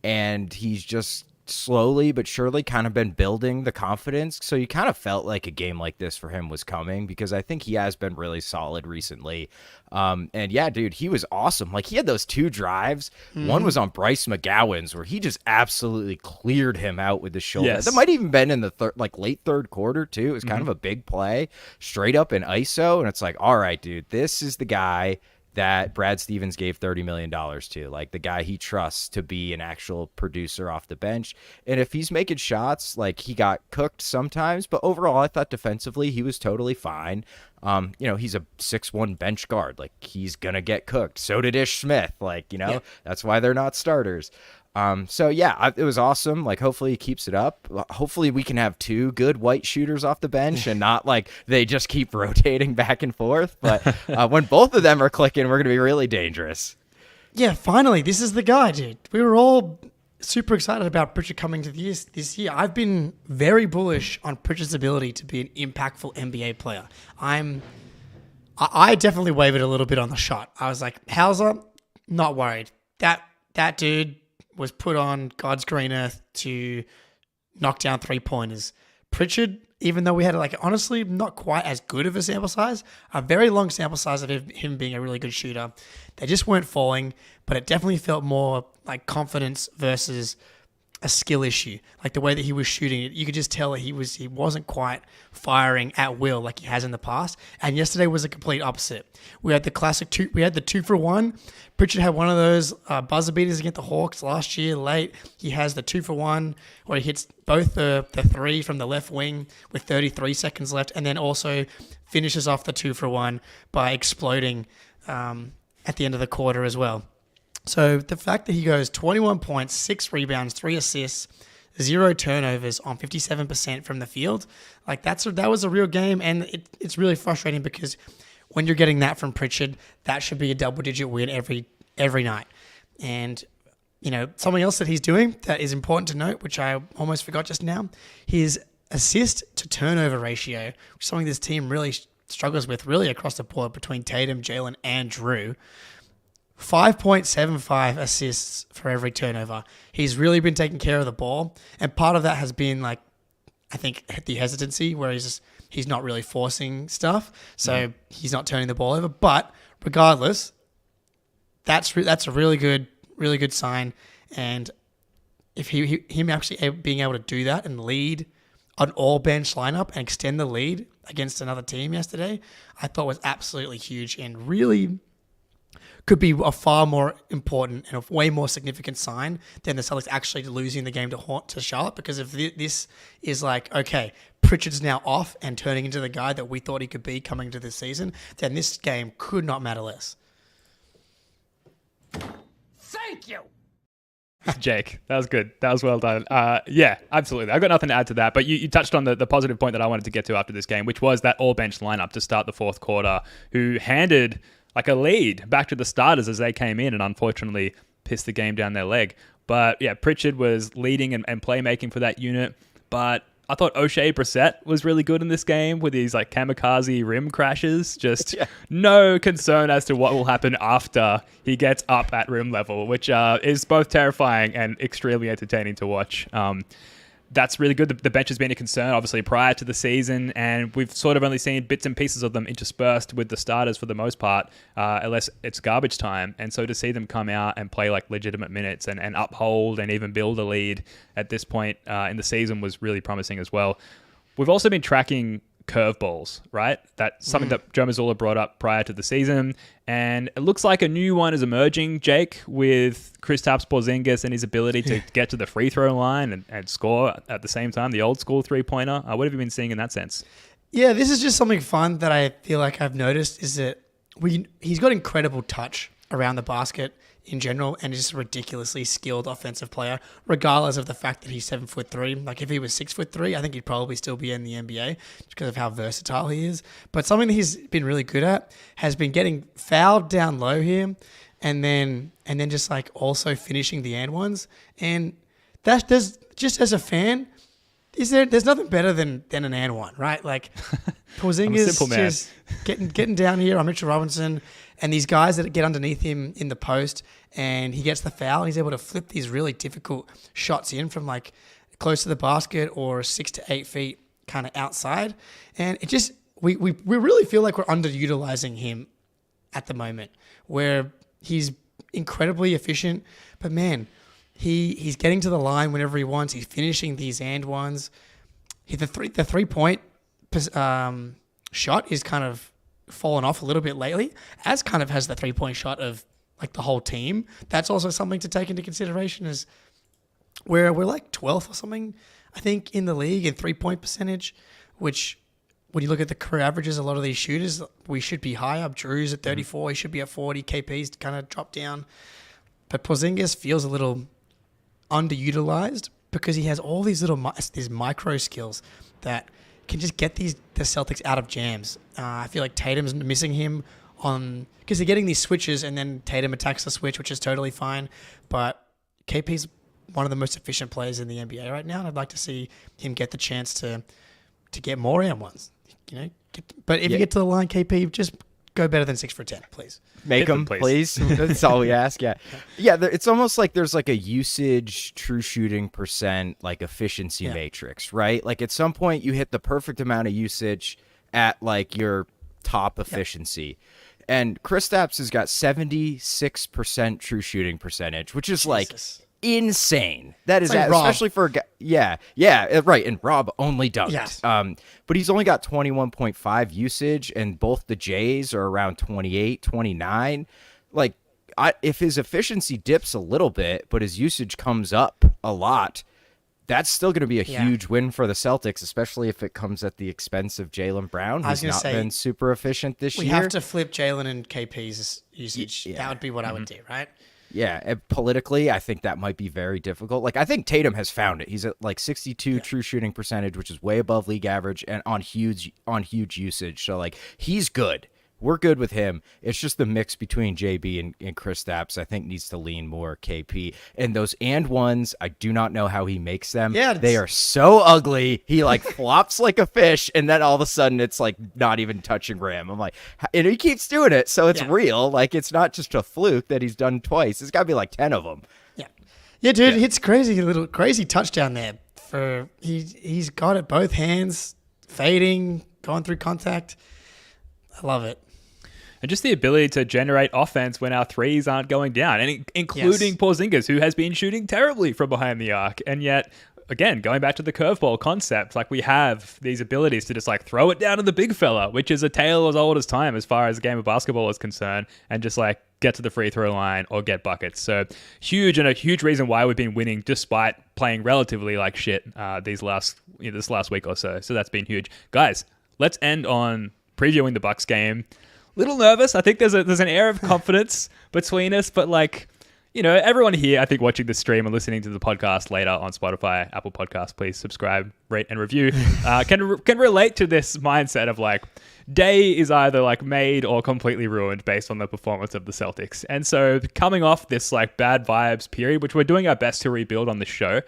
S5: and he's just slowly but surely kind of been building the confidence. So you kind of felt like a game like this for him was coming, because I think he has been really solid recently. And yeah, dude, he was awesome. Like, he had those 2 drives. One was on Bryce McGowan's where he just absolutely cleared him out with the shoulder.
S4: Yes.
S5: That might even been in the late third quarter too. It was kind of a big play, straight up in ISO. And it's like, all right, dude, this is the guy that Brad Stevens gave $30 million to, like the guy he trusts to be an actual producer off the bench. And if he's making shots, he got cooked sometimes, but overall I thought defensively he was totally fine. He's a 6'1" bench guard. Like, he's going to get cooked. So did Ish Smith. That's why they're not starters. So yeah, it was awesome. Hopefully he keeps it up. Hopefully we can have 2 good white shooters off the bench and not they just keep rotating back and forth. But when both of them are clicking, we're going to be really dangerous.
S6: Yeah, finally, this is the guy, dude. We were all super excited about Pritchard coming to this year. I've been very bullish on Pritchard's ability to be an impactful NBA player. I definitely wavered a little bit on the shot. I was like, Hauser, not worried. That dude was put on God's green earth to knock down 3-pointers. Pritchard, even though we had honestly not quite as good of a sample size, a very long sample size of him being a really good shooter, they just weren't falling, but it definitely felt more like confidence versus a skill issue. Like the way that he was shooting it, you could just tell that he wasn't quite firing at will like he has in the past. And yesterday was a complete opposite. We had the classic 2-for-1. Pritchard had one of those buzzer beaters against the Hawks last year late. He has the 2-for-1 where he hits both the 3 from the left wing with 33 seconds left, and then also finishes off the 2-for-1 by exploding at the end of the quarter as well. So the fact that he goes 21 points, 6 rebounds, 3 assists, 0 turnovers on 57% from the field, that was a real game, and it's really frustrating because when you're getting that from Pritchard, that should be a double-digit win every night. And something else that he's doing that is important to note, which I almost forgot just now, his assist to turnover ratio, which is something this team really struggles with really across the board between Tatum, Jaylen, and Drew. 5.75 assists for every turnover. He's really been taking care of the ball, and part of that has been like, I think, the hesitancy where he's not really forcing stuff, so he's not turning the ball over. But regardless, that's a really good sign, and if him actually being able to do that and lead an all bench lineup and extend the lead against another team yesterday, I thought was absolutely huge and really could be a far more important and a way more significant sign than the Celtics actually losing the game to Charlotte. Because if this is like, okay, Pritchard's now off and turning into the guy that we thought he could be coming into this season, then this game could not matter less.
S2: Thank you.
S4: Jake, that was good. That was well done. Yeah, absolutely. I've got nothing to add to that, but you touched on the positive point that I wanted to get to after this game, which was that all-bench lineup to start the fourth quarter, who handed like a lead back to the starters as they came in and unfortunately pissed the game down their leg. But yeah, Pritchard was leading and playmaking for that unit, but I thought O'Shea Brissett was really good in this game with these like kamikaze rim crashes. Just no concern as to what will happen after he gets up at rim level, which is both terrifying and extremely entertaining to watch. That's really good. The bench has been a concern, obviously, prior to the season, and we've sort of only seen bits and pieces of them interspersed with the starters for the most part, unless it's garbage time. And so to see them come out and play like legitimate minutes and uphold and even build a lead at this point in the season was really promising as well. We've also been tracking curveballs, right? That's something that Joe Mazzulla brought up prior to the season, and it looks like a new one is emerging, Jake, with Kristaps Porzingis and his ability to get to the free throw line and score at the same time, the old school three-pointer. What have you been seeing in that sense?
S6: Yeah, this is just something fun that I feel like I've noticed is that he's got incredible touch around the basket in general, and just a ridiculously skilled offensive player, regardless of the fact that he's 7'3". Like if he was 6'3", I think he'd probably still be in the NBA just because of how versatile he is. But something that he's been really good at has been getting fouled down low here, and then just like also finishing the and ones. And there's just as a fan, there's nothing better than an and one, right? Like Porzingis just getting down here on Mitchell Robinson and these guys that get underneath him in the post, and he gets the foul and he's able to flip these really difficult shots in from like close to the basket or 6 to 8 feet kind of outside. And it just we really feel like we're underutilizing him at the moment, where he's incredibly efficient, but man, he's getting to the line whenever he wants. He's finishing these and ones. The 3-point shot is kind of fallen off a little bit lately, as kind of has the 3-point shot of like the whole team. That's also something to take into consideration, is where we're like 12th or something, I think, in the league in 3-point percentage, which when you look at the career averages, a lot of these shooters, we should be high up. Drew's at 34, he should be at 40, KP's kind of dropped down. But Porzingis feels a little underutilized because he has all these these micro skills that can just get the Celtics out of jams. I feel like Tatum's missing him because they're getting these switches and then Tatum attacks the switch, which is totally fine. But KP's one of the most efficient players in the NBA right now, and I'd like to see him get the chance to get more M1s. But if you get to the line, KP, just go better than 6 for 10, please.
S5: Make them, please. That's all we ask. Yeah. It's almost like there's like a usage, true shooting percent, like efficiency matrix, right? Like at some point you hit the perfect amount of usage at like your top efficiency. And Kristaps has got 76% true shooting percentage, which is like insane. That is
S6: like
S5: especially for a guy. Yeah, right. And Rob only dunked.
S6: Yes.
S5: But he's only got 21.5 usage, and both the Jays are around 28, 29. Like, if his efficiency dips a little bit, but his usage comes up a lot, that's still going to be a huge win for the Celtics, especially if it comes at the expense of Jaylen Brown, who's not been super efficient this year.
S6: We have to flip Jaylen and KP's usage. That would be what I would do, right?
S5: Yeah, and politically, I think that might be very difficult. Like, I think Tatum has found it. He's at like 62 true shooting percentage, which is way above league average, and on huge usage. So like, he's good. we're good with him. It's just the mix between JB and Kristaps, I think, needs to lean more KP. And those and ones, I do not know how he makes them.
S6: Yeah,
S5: they are so ugly. He like flops like a fish, and then all of a sudden it's like not even touching rim. I'm like, and he keeps doing it, so it's real. Like, it's not just a fluke that he's done twice. It's got to be like 10 of them.
S6: Yeah, dude, it's crazy. A little crazy touchdown there. He's got it both hands, fading, going through contact. I love it.
S4: And just the ability to generate offense when our threes aren't going down, and including Porzingis, who has been shooting terribly from behind the arc. And yet, again, going back to the curveball concept, like, we have these abilities to just like throw it down to the big fella, which is a tale as old as time as far as the game of basketball is concerned, and just like get to the free throw line or get buckets. So huge, and a huge reason why we've been winning despite playing relatively like shit this last week or so. So that's been huge. Guys, let's end on previewing the Bucks game. Little nervous. I think there's an air of confidence between us, but like, you know, everyone here, I think, watching the stream and listening to the podcast later on Spotify, Apple Podcasts, please subscribe, rate, and review, can relate to this mindset of like, day is either like made or completely ruined based on the performance of the Celtics. And so coming off this like bad vibes period, which we're doing our best to rebuild on this show,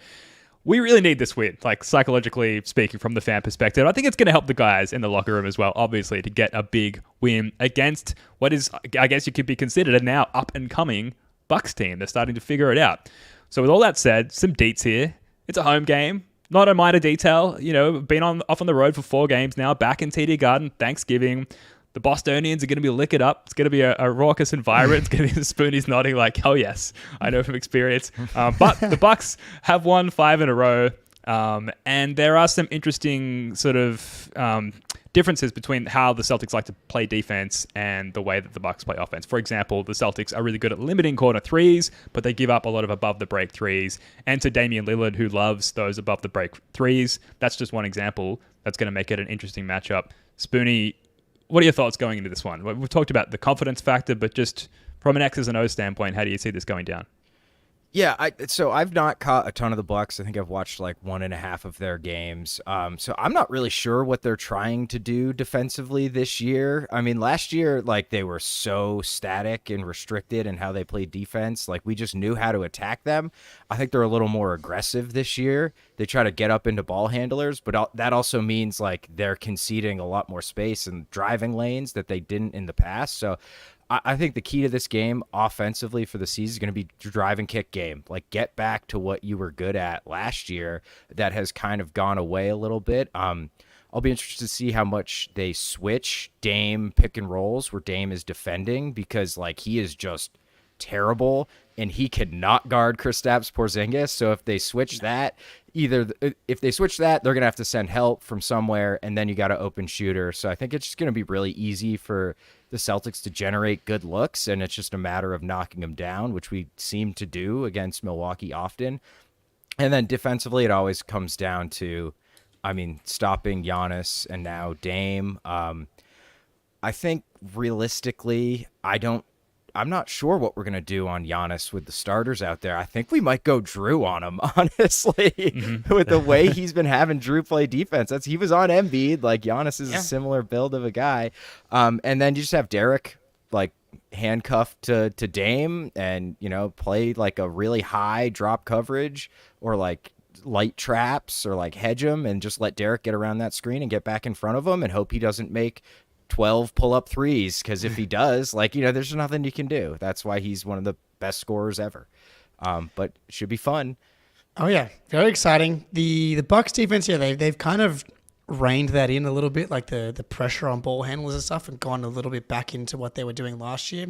S4: we really need this win, like psychologically speaking, from the fan perspective. I think it's going to help the guys in the locker room as well, obviously, to get a big win against what is, I guess you could be considered a now up-and-coming Bucks team. They're starting to figure it out. So with all that said, some deets here. It's a home game. Not a minor detail. You know, been off on the road for 4 games now, back in TD Garden, Thanksgiving. The Bostonians are going to be lick it up. It's going to be a raucous environment. It's going to be the Spoonies nodding like, oh yes, I know from experience. But the Bucks have won 5 in a row. And there are some interesting sort of differences between how the Celtics like to play defense and the way that the Bucks play offense. For example, the Celtics are really good at limiting corner threes, but they give up a lot of above the break threes. And to Damian Lillard, who loves those above the break threes, that's just one example that's going to make it an interesting matchup. Spoonie, what are your thoughts going into this one? We've talked about the confidence factor, but just from an X's and O's standpoint, how do you see this going down?
S5: Yeah, so I've not caught a ton of the Bucks. I think I've watched like 1.5 of their games. So I'm not really sure what they're trying to do defensively this year. I mean, last year, like, they were so static and restricted in how they played defense. Like, we just knew how to attack them. I think they're a little more aggressive this year. They try to get up into ball handlers, but that also means like they're conceding a lot more space and driving lanes that they didn't in the past. So I think the key to this game offensively for the season is going to be drive and kick game. Like, get back to what you were good at last year that has kind of gone away a little bit. I'll be interested to see how much they switch Dame pick and rolls where Dame is defending, because like he is just terrible and he cannot guard Kristaps Porzingis. So if they switch that, they're going to have to send help from somewhere, and then you got to open shooter. So I think it's just going to be really easy for the Celtics to generate good looks, and it's just a matter of knocking them down, which we seem to do against Milwaukee often. And then defensively, it always comes down to, I mean, stopping Giannis and now Dame. I think realistically, I'm not sure what we're going to do on Giannis with the starters out there. I think we might go Drew on him, honestly, with the way he's been having Drew play defense. He was on Embiid. Like, Giannis is a similar build of a guy. And then you just have Derek, like, handcuffed to Dame and, you know, play like a really high drop coverage or like light traps or like hedge him and just let Derek get around that screen and get back in front of him and hope he doesn't make 12 pull-up threes, because if he does, like, you know, there's nothing you can do. That's why he's one of the best scorers ever. But it should be fun.
S6: Oh yeah, very exciting. The Bucks defense, they've kind of reined that in a little bit, like the pressure on ball handlers and stuff, and gone a little bit back into what they were doing last year.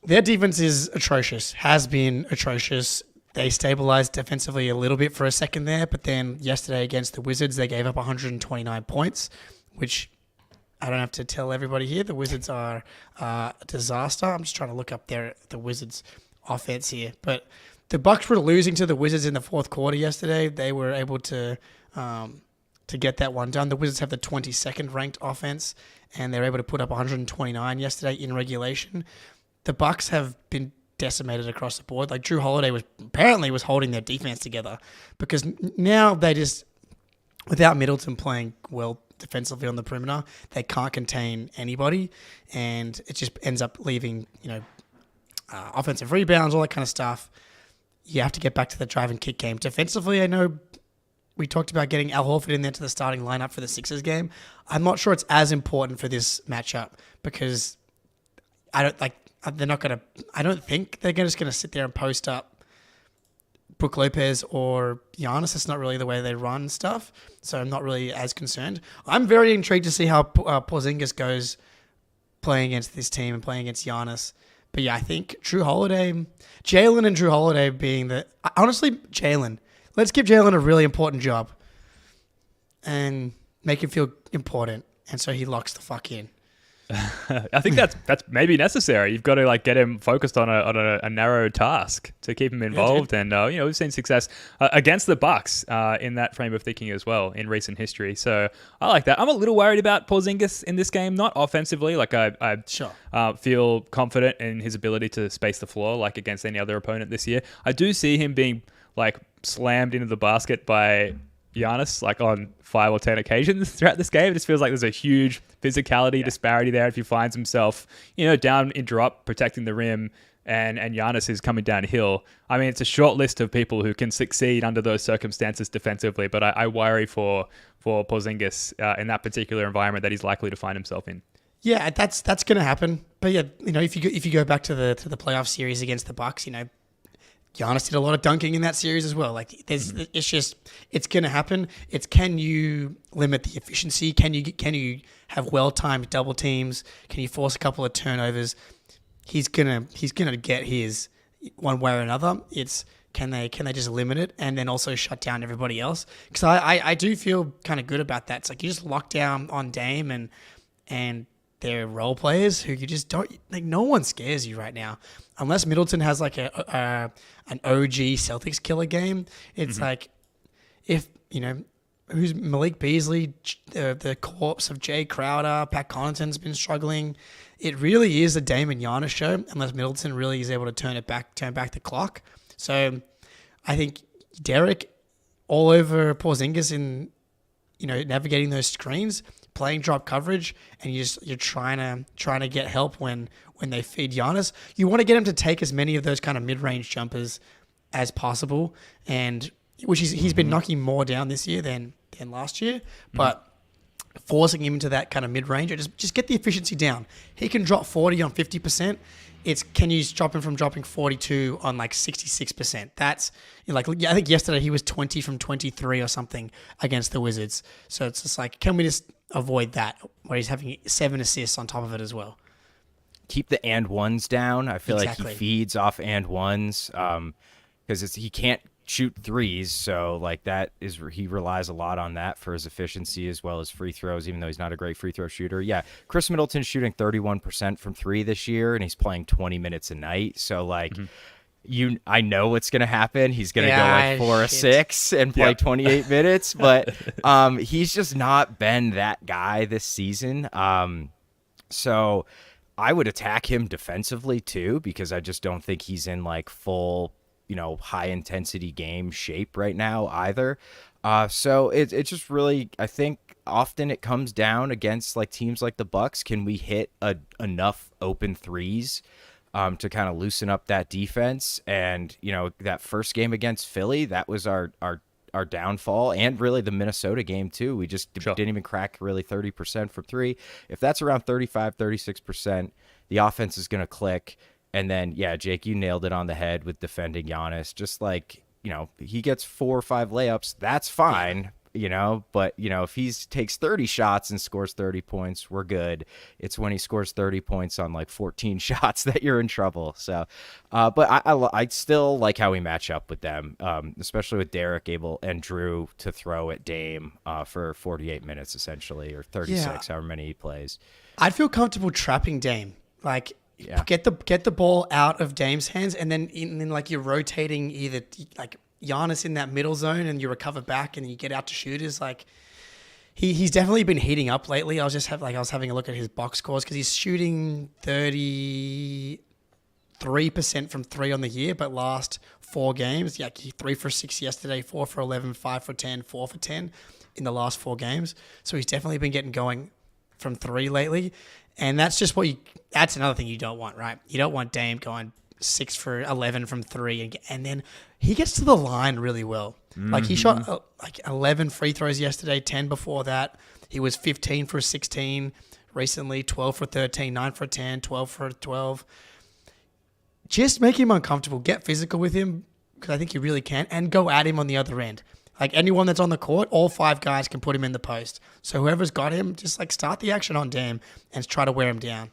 S6: Their defense is atrocious, has been atrocious. They stabilized defensively a little bit for a second there, but then yesterday against the Wizards, they gave up 129 points, which I don't have to tell everybody here. The Wizards are a disaster. I'm just trying to look up the Wizards offense here. But the Bucks were losing to the Wizards in the fourth quarter yesterday. They were able to get that one done. The Wizards have the 22nd ranked offense, and they're able to put up 129 yesterday in regulation. The Bucks have been decimated across the board. Like, Drew Holiday was holding their defense together, because now they just, without Middleton playing well defensively on the perimeter. They can't contain anybody, and it just ends up leaving, offensive rebounds, all that kind of stuff. You have to get back to the drive and kick game. Defensively, I know we talked about getting Al Horford in there to the starting lineup for the Sixers game. I'm not sure it's as important for this matchup because I don't think they're just going to sit there and post up Brook Lopez or Giannis. It's not really the way they run stuff, so I'm not really as concerned. I'm very intrigued to see how Porzingis goes playing against this team and playing against Giannis. But yeah, I think Jaylen and Drew Holiday being Jaylen. Let's give Jaylen a really important job and make him feel important, and so he locks the fuck in.
S4: I think that's maybe necessary. You've got to get him focused on a narrow task to keep him involved, and we've seen success against the Bucks in that frame of thinking as well in recent history. So I like that. I'm a little worried about Porzingis in this game, not offensively. I feel confident in his ability to space the floor like against any other opponent this year. I do see him being slammed into the basket by Giannis on 5 or 10 occasions throughout this game. It just feels like there's a huge physicality disparity there if he finds himself, down in drop, protecting the rim, and Giannis is coming downhill. I mean, it's a short list of people who can succeed under those circumstances defensively, but I worry for Porzingis in that particular environment that he's likely to find himself in.
S6: Yeah, that's going to happen. But yeah, if you go back to the playoff series against the Bucks, Giannis did a lot of dunking in that series as well. It's going to happen. It's, can you limit the efficiency? Can you have well-timed double teams? Can you force a couple of turnovers? He's gonna get his one way or another. It's, can they just limit it and then also shut down everybody else? Because I do feel kind of good about that. It's you just lock down on Dame and their role players who you just don't, no one scares you right now. Unless Middleton has an OG Celtics killer game, it's who's Malik Beasley, the corpse of Jay Crowder, Pat Connaughton's been struggling. It really is a Dame and Giannis show unless Middleton really is able to turn back the clock. So I think Derek all over Porzingis in navigating those screens, playing drop coverage, and you're trying to get help when they feed Giannis. You want to get him to take as many of those kind of mid-range jumpers as possible, and which he's been knocking more down this year than last year, but forcing him into that kind of mid-range, just get the efficiency down. He can drop 40 on 50%. It's, can you stop him from dropping 42 on 66%? That's I think yesterday he was 20 from 23 or something against the Wizards. So it's just can we just avoid that where he's having 7 assists on top of it as well?
S5: Keep the and ones down. I feel like he feeds off and ones because he can't shoot threes, so that is, he relies a lot on that for his efficiency as well as free throws, even though he's not a great free throw shooter. Yeah, Chris Middleton's shooting 31% from 3 this year, and he's playing 20 minutes a night. So I know what's going to happen. He's going to go 4 or 6 and play 28 minutes, but he's just not been that guy this season. So I would attack him defensively too, because I just don't think he's in full high intensity game shape right now either. So it just really, I think often it comes down against teams like the Bucks. Can we hit enough open threes to kind of loosen up that defense? And that first game against Philly, that was our downfall, and really the Minnesota game too. We just didn't even crack really 30% from 3. If that's around 35-36%, the offense is going to click. And then, Jake, you nailed it on the head with defending Giannis. Just he gets 4 or 5 layups, that's fine, but, if he takes 30 shots and scores 30 points, we're good. It's when he scores 30 points on 14 shots that you're in trouble. So, but I still like how we match up with them, especially with Derek and Drew to throw at Dame for 48 minutes, essentially, or 36, however many he plays.
S6: I'd feel comfortable trapping Dame. Get the ball out of Dame's hands, and then you're rotating either Giannis in that middle zone, and you recover back, and you get out to shooters. He's definitely been heating up lately. I was having a look at his box scores because he's shooting 33% 3% from 3 on the year, but last 4 games, 3 for 6 yesterday, 4 for 11, 5 for 10, 4 for 10 in the last 4 games. So he's definitely been getting going from 3 lately. And that's just that's another thing you don't want, right? You don't want Dame going 6 for 11 from 3, and then he gets to the line really well. Like he shot 11 free throws yesterday, 10 before that. He was 15 for 16 recently, 12 for 13, 9 for 10, 12 for 12. Just make him uncomfortable. Get physical with him, because I think you really can, and go at him on the other end. Like anyone that's on the court, all 5 guys can put him in the post. So whoever's got him, just like start the action on Dame and try to wear him down.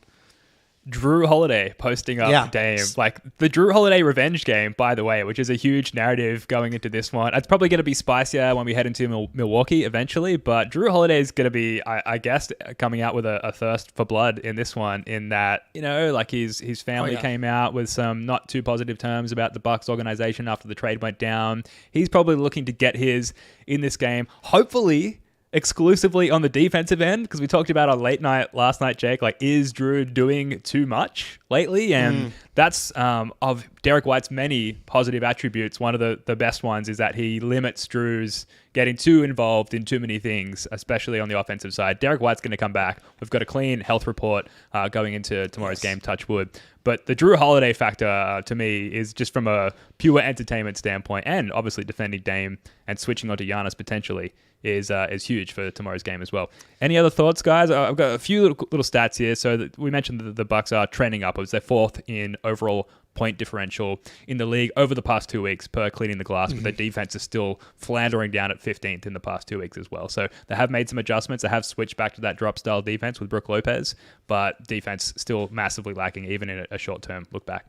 S4: Drew Holiday posting up Dame. Like the Drew Holiday revenge game, by the way, which is a huge narrative going into this one. It's probably going to be spicier when we head into Milwaukee eventually, but Drew Holiday is going to be, I guess, coming out with a thirst for blood in this one, in that, like his family came out with some not too positive terms about the Bucks organization after the trade went down. He's probably looking to get his in this game, hopefully exclusively on the defensive end, because we talked about on late night last night, Jake, like, is Drew doing too much lately? And that's of Derek White's many positive attributes. One of the best ones is that he limits Drew's getting too involved in too many things, especially on the offensive side. Derek White's going to come back. We've got a clean health report going into tomorrow's game, touch wood. But the Drew Holiday factor to me is just from a pure entertainment standpoint, and obviously defending Dame and switching onto Giannis potentially is huge for tomorrow's game as well. Any other thoughts, guys? I've got a few little stats here. So we mentioned that the Bucks are trending upwards. They're 4th in overall point differential in the league over the past 2 weeks per cleaning the glass, but their defense is still floundering down at 15th in the past 2 weeks as well. So they have made some adjustments. They have switched back to that drop style defense with Brook Lopez, but defense still massively lacking even in a short-term look back.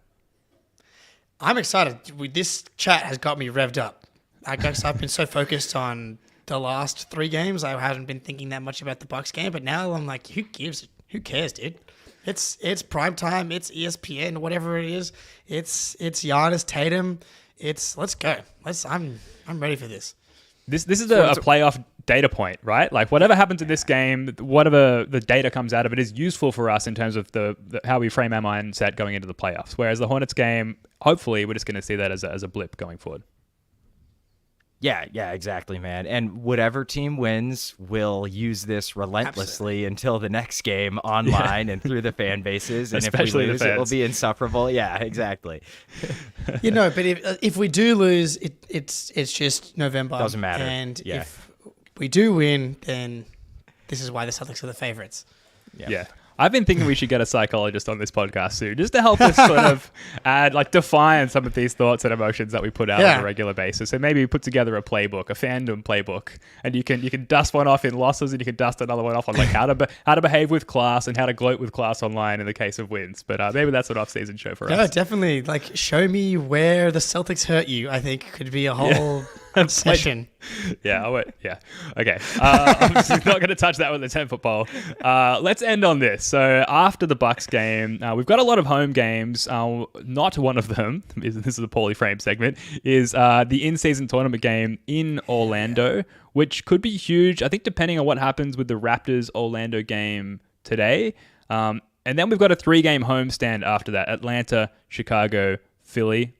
S6: I'm excited. This chat has got me revved up. I guess I've been so focused on the last 3 games, I haven't been thinking that much about the Bucks game, but now I'm like, who cares, dude? It's prime time. It's ESPN, whatever it is. It's Giannis, Tatum. Let's go. I'm ready for this.
S4: This is a playoff data point, right? Like whatever happens in this game, whatever the data comes out of it is useful for us in terms of the how we frame our mindset going into the playoffs. Whereas the Hornets game, hopefully, we're just going to see that as a blip going forward.
S5: Yeah, exactly, man. And whatever team wins will use this relentlessly until the next game online and through the fan bases. And
S4: especially
S5: if we lose,
S4: the
S5: it will be insufferable. Yeah, exactly.
S6: But if we do lose, it's just November.
S5: Doesn't matter.
S6: And if we do win, then this is why the Celtics are the favorites.
S4: Yeah. I've been thinking we should get a psychologist on this podcast soon, just to help us sort of define some of these thoughts and emotions that we put out on a regular basis. And maybe put together a playbook, a fandom playbook, and you can dust one off in losses, and you can dust another one off on like how to behave with class and how to gloat with class online in the case of wins. But maybe that's an off-season show for us.
S6: Yeah, definitely. Like, show me where the Celtics hurt you. I think could be a whole session. Okay. I'm just not going to touch that with a 10-foot pole.
S4: Let's end on this. So after the Bucks game, we've got a lot of home games. Not one of them, this is a poorly framed segment, is the in-season tournament game in Orlando, which could be huge, I think, depending on what happens with the Raptors-Orlando game today. And then we've got a 3-game homestand after that: Atlanta, Chicago, Philly,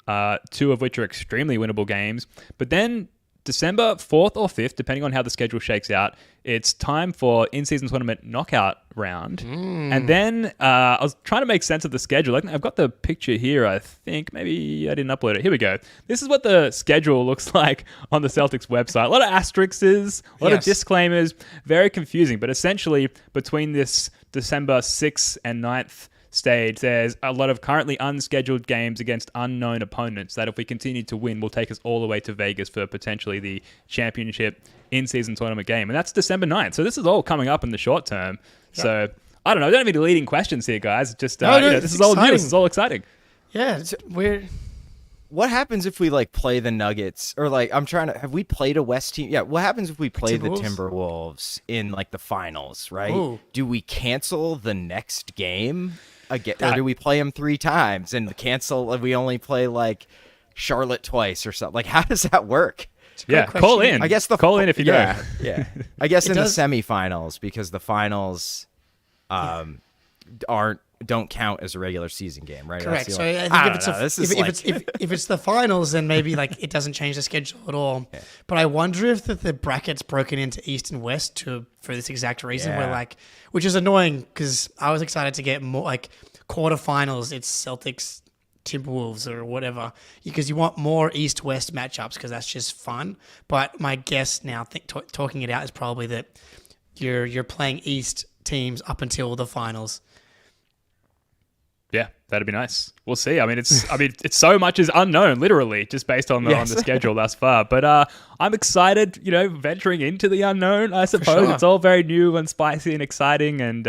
S4: 2 of which are extremely winnable games. But then December 4th or 5th, depending on how the schedule shakes out, it's time for in-season tournament knockout round. And then I was trying to make sense of the schedule. I've got the picture here, I think. Maybe I didn't upload it. Here we go. This is what the schedule looks like on the Celtics website. A lot of asterisks, a lot of disclaimers, very confusing. But essentially, between this December 6th and 9th stage, there's a lot of currently unscheduled games against unknown opponents that, if we continue to win, will take us all the way to Vegas for potentially the championship in-season tournament game. And that's December 9th. So this is all coming up in the short term. Yep. So I don't know. I don't have any leading questions here, guys. Just this is all new. This is all exciting.
S6: Yeah,
S5: what happens if we play the Nuggets, or have we played a West team? Yeah. What happens if we play the Timberwolves in the finals, right? Ooh. Do we cancel the next game again, or do we play them 3 times and cancel? We only play Charlotte twice or something. How does that work?
S4: Yeah, call in.
S5: I guess
S4: call in if you know.
S5: Yeah. I guess in the semifinals, because the finals aren't don't count as a regular season game, right?
S6: Correct.
S5: That's
S6: So
S5: the
S6: I
S5: only-
S6: think if it's the finals, then maybe like it doesn't change the schedule at all. Yeah. But I wonder if the bracket's broken into East and West for this exact reason, where like, which is annoying because I was excited to get more like quarterfinals. It's Celtics, Timberwolves, or whatever, because you want more East-West matchups because that's just fun. But my guess now, talking it out, is probably that you're playing East teams up until the finals.
S4: Yeah, that'd be nice. We'll see. I mean, it's so much is unknown, literally, just based on the schedule thus far. But I'm excited, venturing into the unknown. I suppose It's all very new and spicy and exciting, and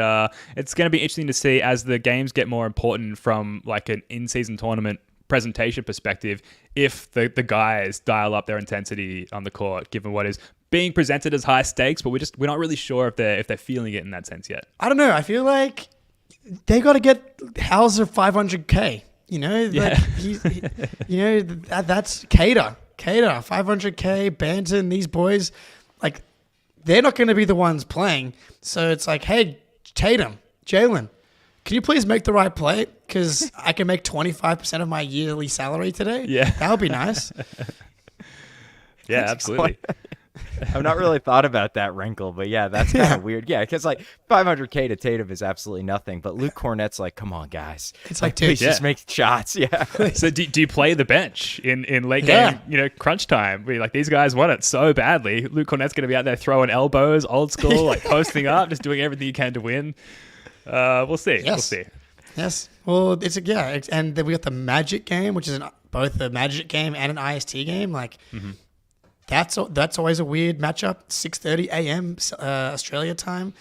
S4: it's going to be interesting to see as the games get more important from like an in-season tournament presentation perspective. If the guys dial up their intensity on the court, given what is being presented as high stakes, but we're not really sure if they're feeling it in that sense yet.
S6: I don't know. I feel like they got to get Hauser 500K. That's Cater 500K. Banton, these boys, like they're not going to be the ones playing. So it's like, hey, Tatum, Jaylen, can you please make the right play? Because I can make 25% of my yearly salary today.
S4: Yeah,
S6: that would be nice.
S4: Yeah, absolutely.
S5: I've not really thought about that wrinkle, but yeah, that's kind of weird. Yeah, because like 500K to Tatum is absolutely nothing, but Luke Cornett's like, come on, guys.
S6: It's like,
S5: please just make shots. Yeah.
S4: So do you play the bench in late game, crunch time? Like these guys want it so badly. Luke Cornett's going to be out there throwing elbows, old school, like posting up, just doing everything you can to win. We'll see.
S6: Yes.
S4: We'll see.
S6: Yes. Well, and then we got the Magic game, which is both a Magic game and an IST game. Like, That's always a weird matchup. 6:30 a.m. Australia time,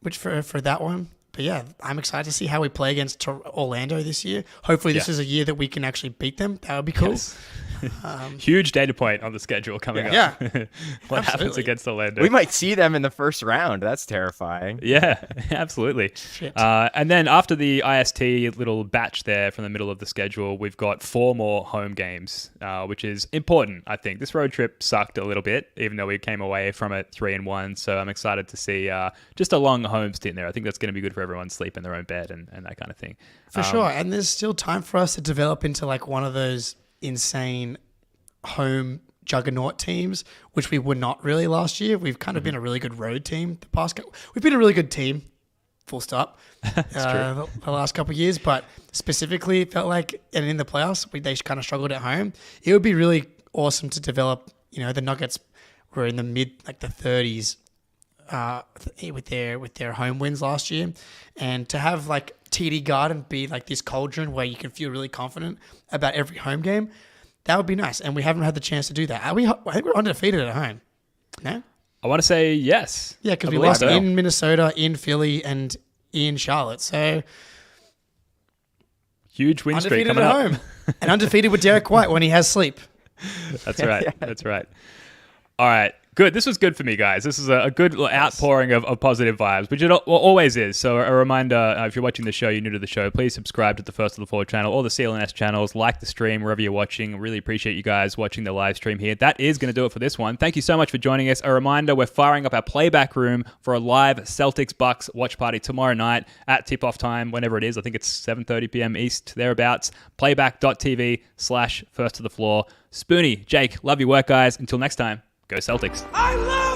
S6: which for that one. But yeah, I'm excited to see how we play against Orlando this year. Hopefully, this is a year that we can actually beat them. That would be cool.
S4: Yes. Huge data point on the schedule coming up.
S6: Yeah.
S4: What happens against Orlando?
S5: We might see them in the first round. That's terrifying.
S4: Yeah, absolutely. And then after the IST little batch there from the middle of the schedule, we've got 4 more home games, which is important, I think. This road trip sucked a little bit, even though we came away from it 3-1. So I'm excited to see just a long home stint there. I think that's going to be good for everyone to sleep in their own bed and that kind of thing.
S6: For sure. And there's still time for us to develop into like one of those insane home juggernaut teams, which we were not really last year. We've kind of been a really good road team we've been a really good team, full stop, the last couple of years, but specifically it felt like, and in the playoffs, they kind of struggled at home. It would be really awesome to develop, the Nuggets were in the mid, like the 30s with their home wins last year, and to have like TD Garden be like this cauldron where you can feel really confident about every home game, that would be nice. And we haven't had the chance to do that. I think we're undefeated at home. No?
S4: I want to say yes.
S6: Yeah, because we lost in Minnesota, in Philly, and in Charlotte. So
S4: huge win streak
S6: coming up. Undefeated at home. And undefeated with Derek White when he has sleep.
S4: That's right. That's right. All right. Good. This was good for me, guys. This is a good outpouring of positive vibes, which it always is. So a reminder, if you're watching the show, you're new to the show, please subscribe to the First of the Floor channel or the CLNS channels. Like the stream wherever you're watching. Really appreciate you guys watching the live stream here. That is going to do it for this one. Thank you so much for joining us. A reminder, we're firing up our playback room for a live Celtics-Bucks watch party tomorrow night at tip-off time, whenever it is. I think it's 7:30 p.m. East, thereabouts. Playback.tv/First of the Floor. Spoonie, Jake, love your work, guys. Until next time, go Celtics.
S2: I love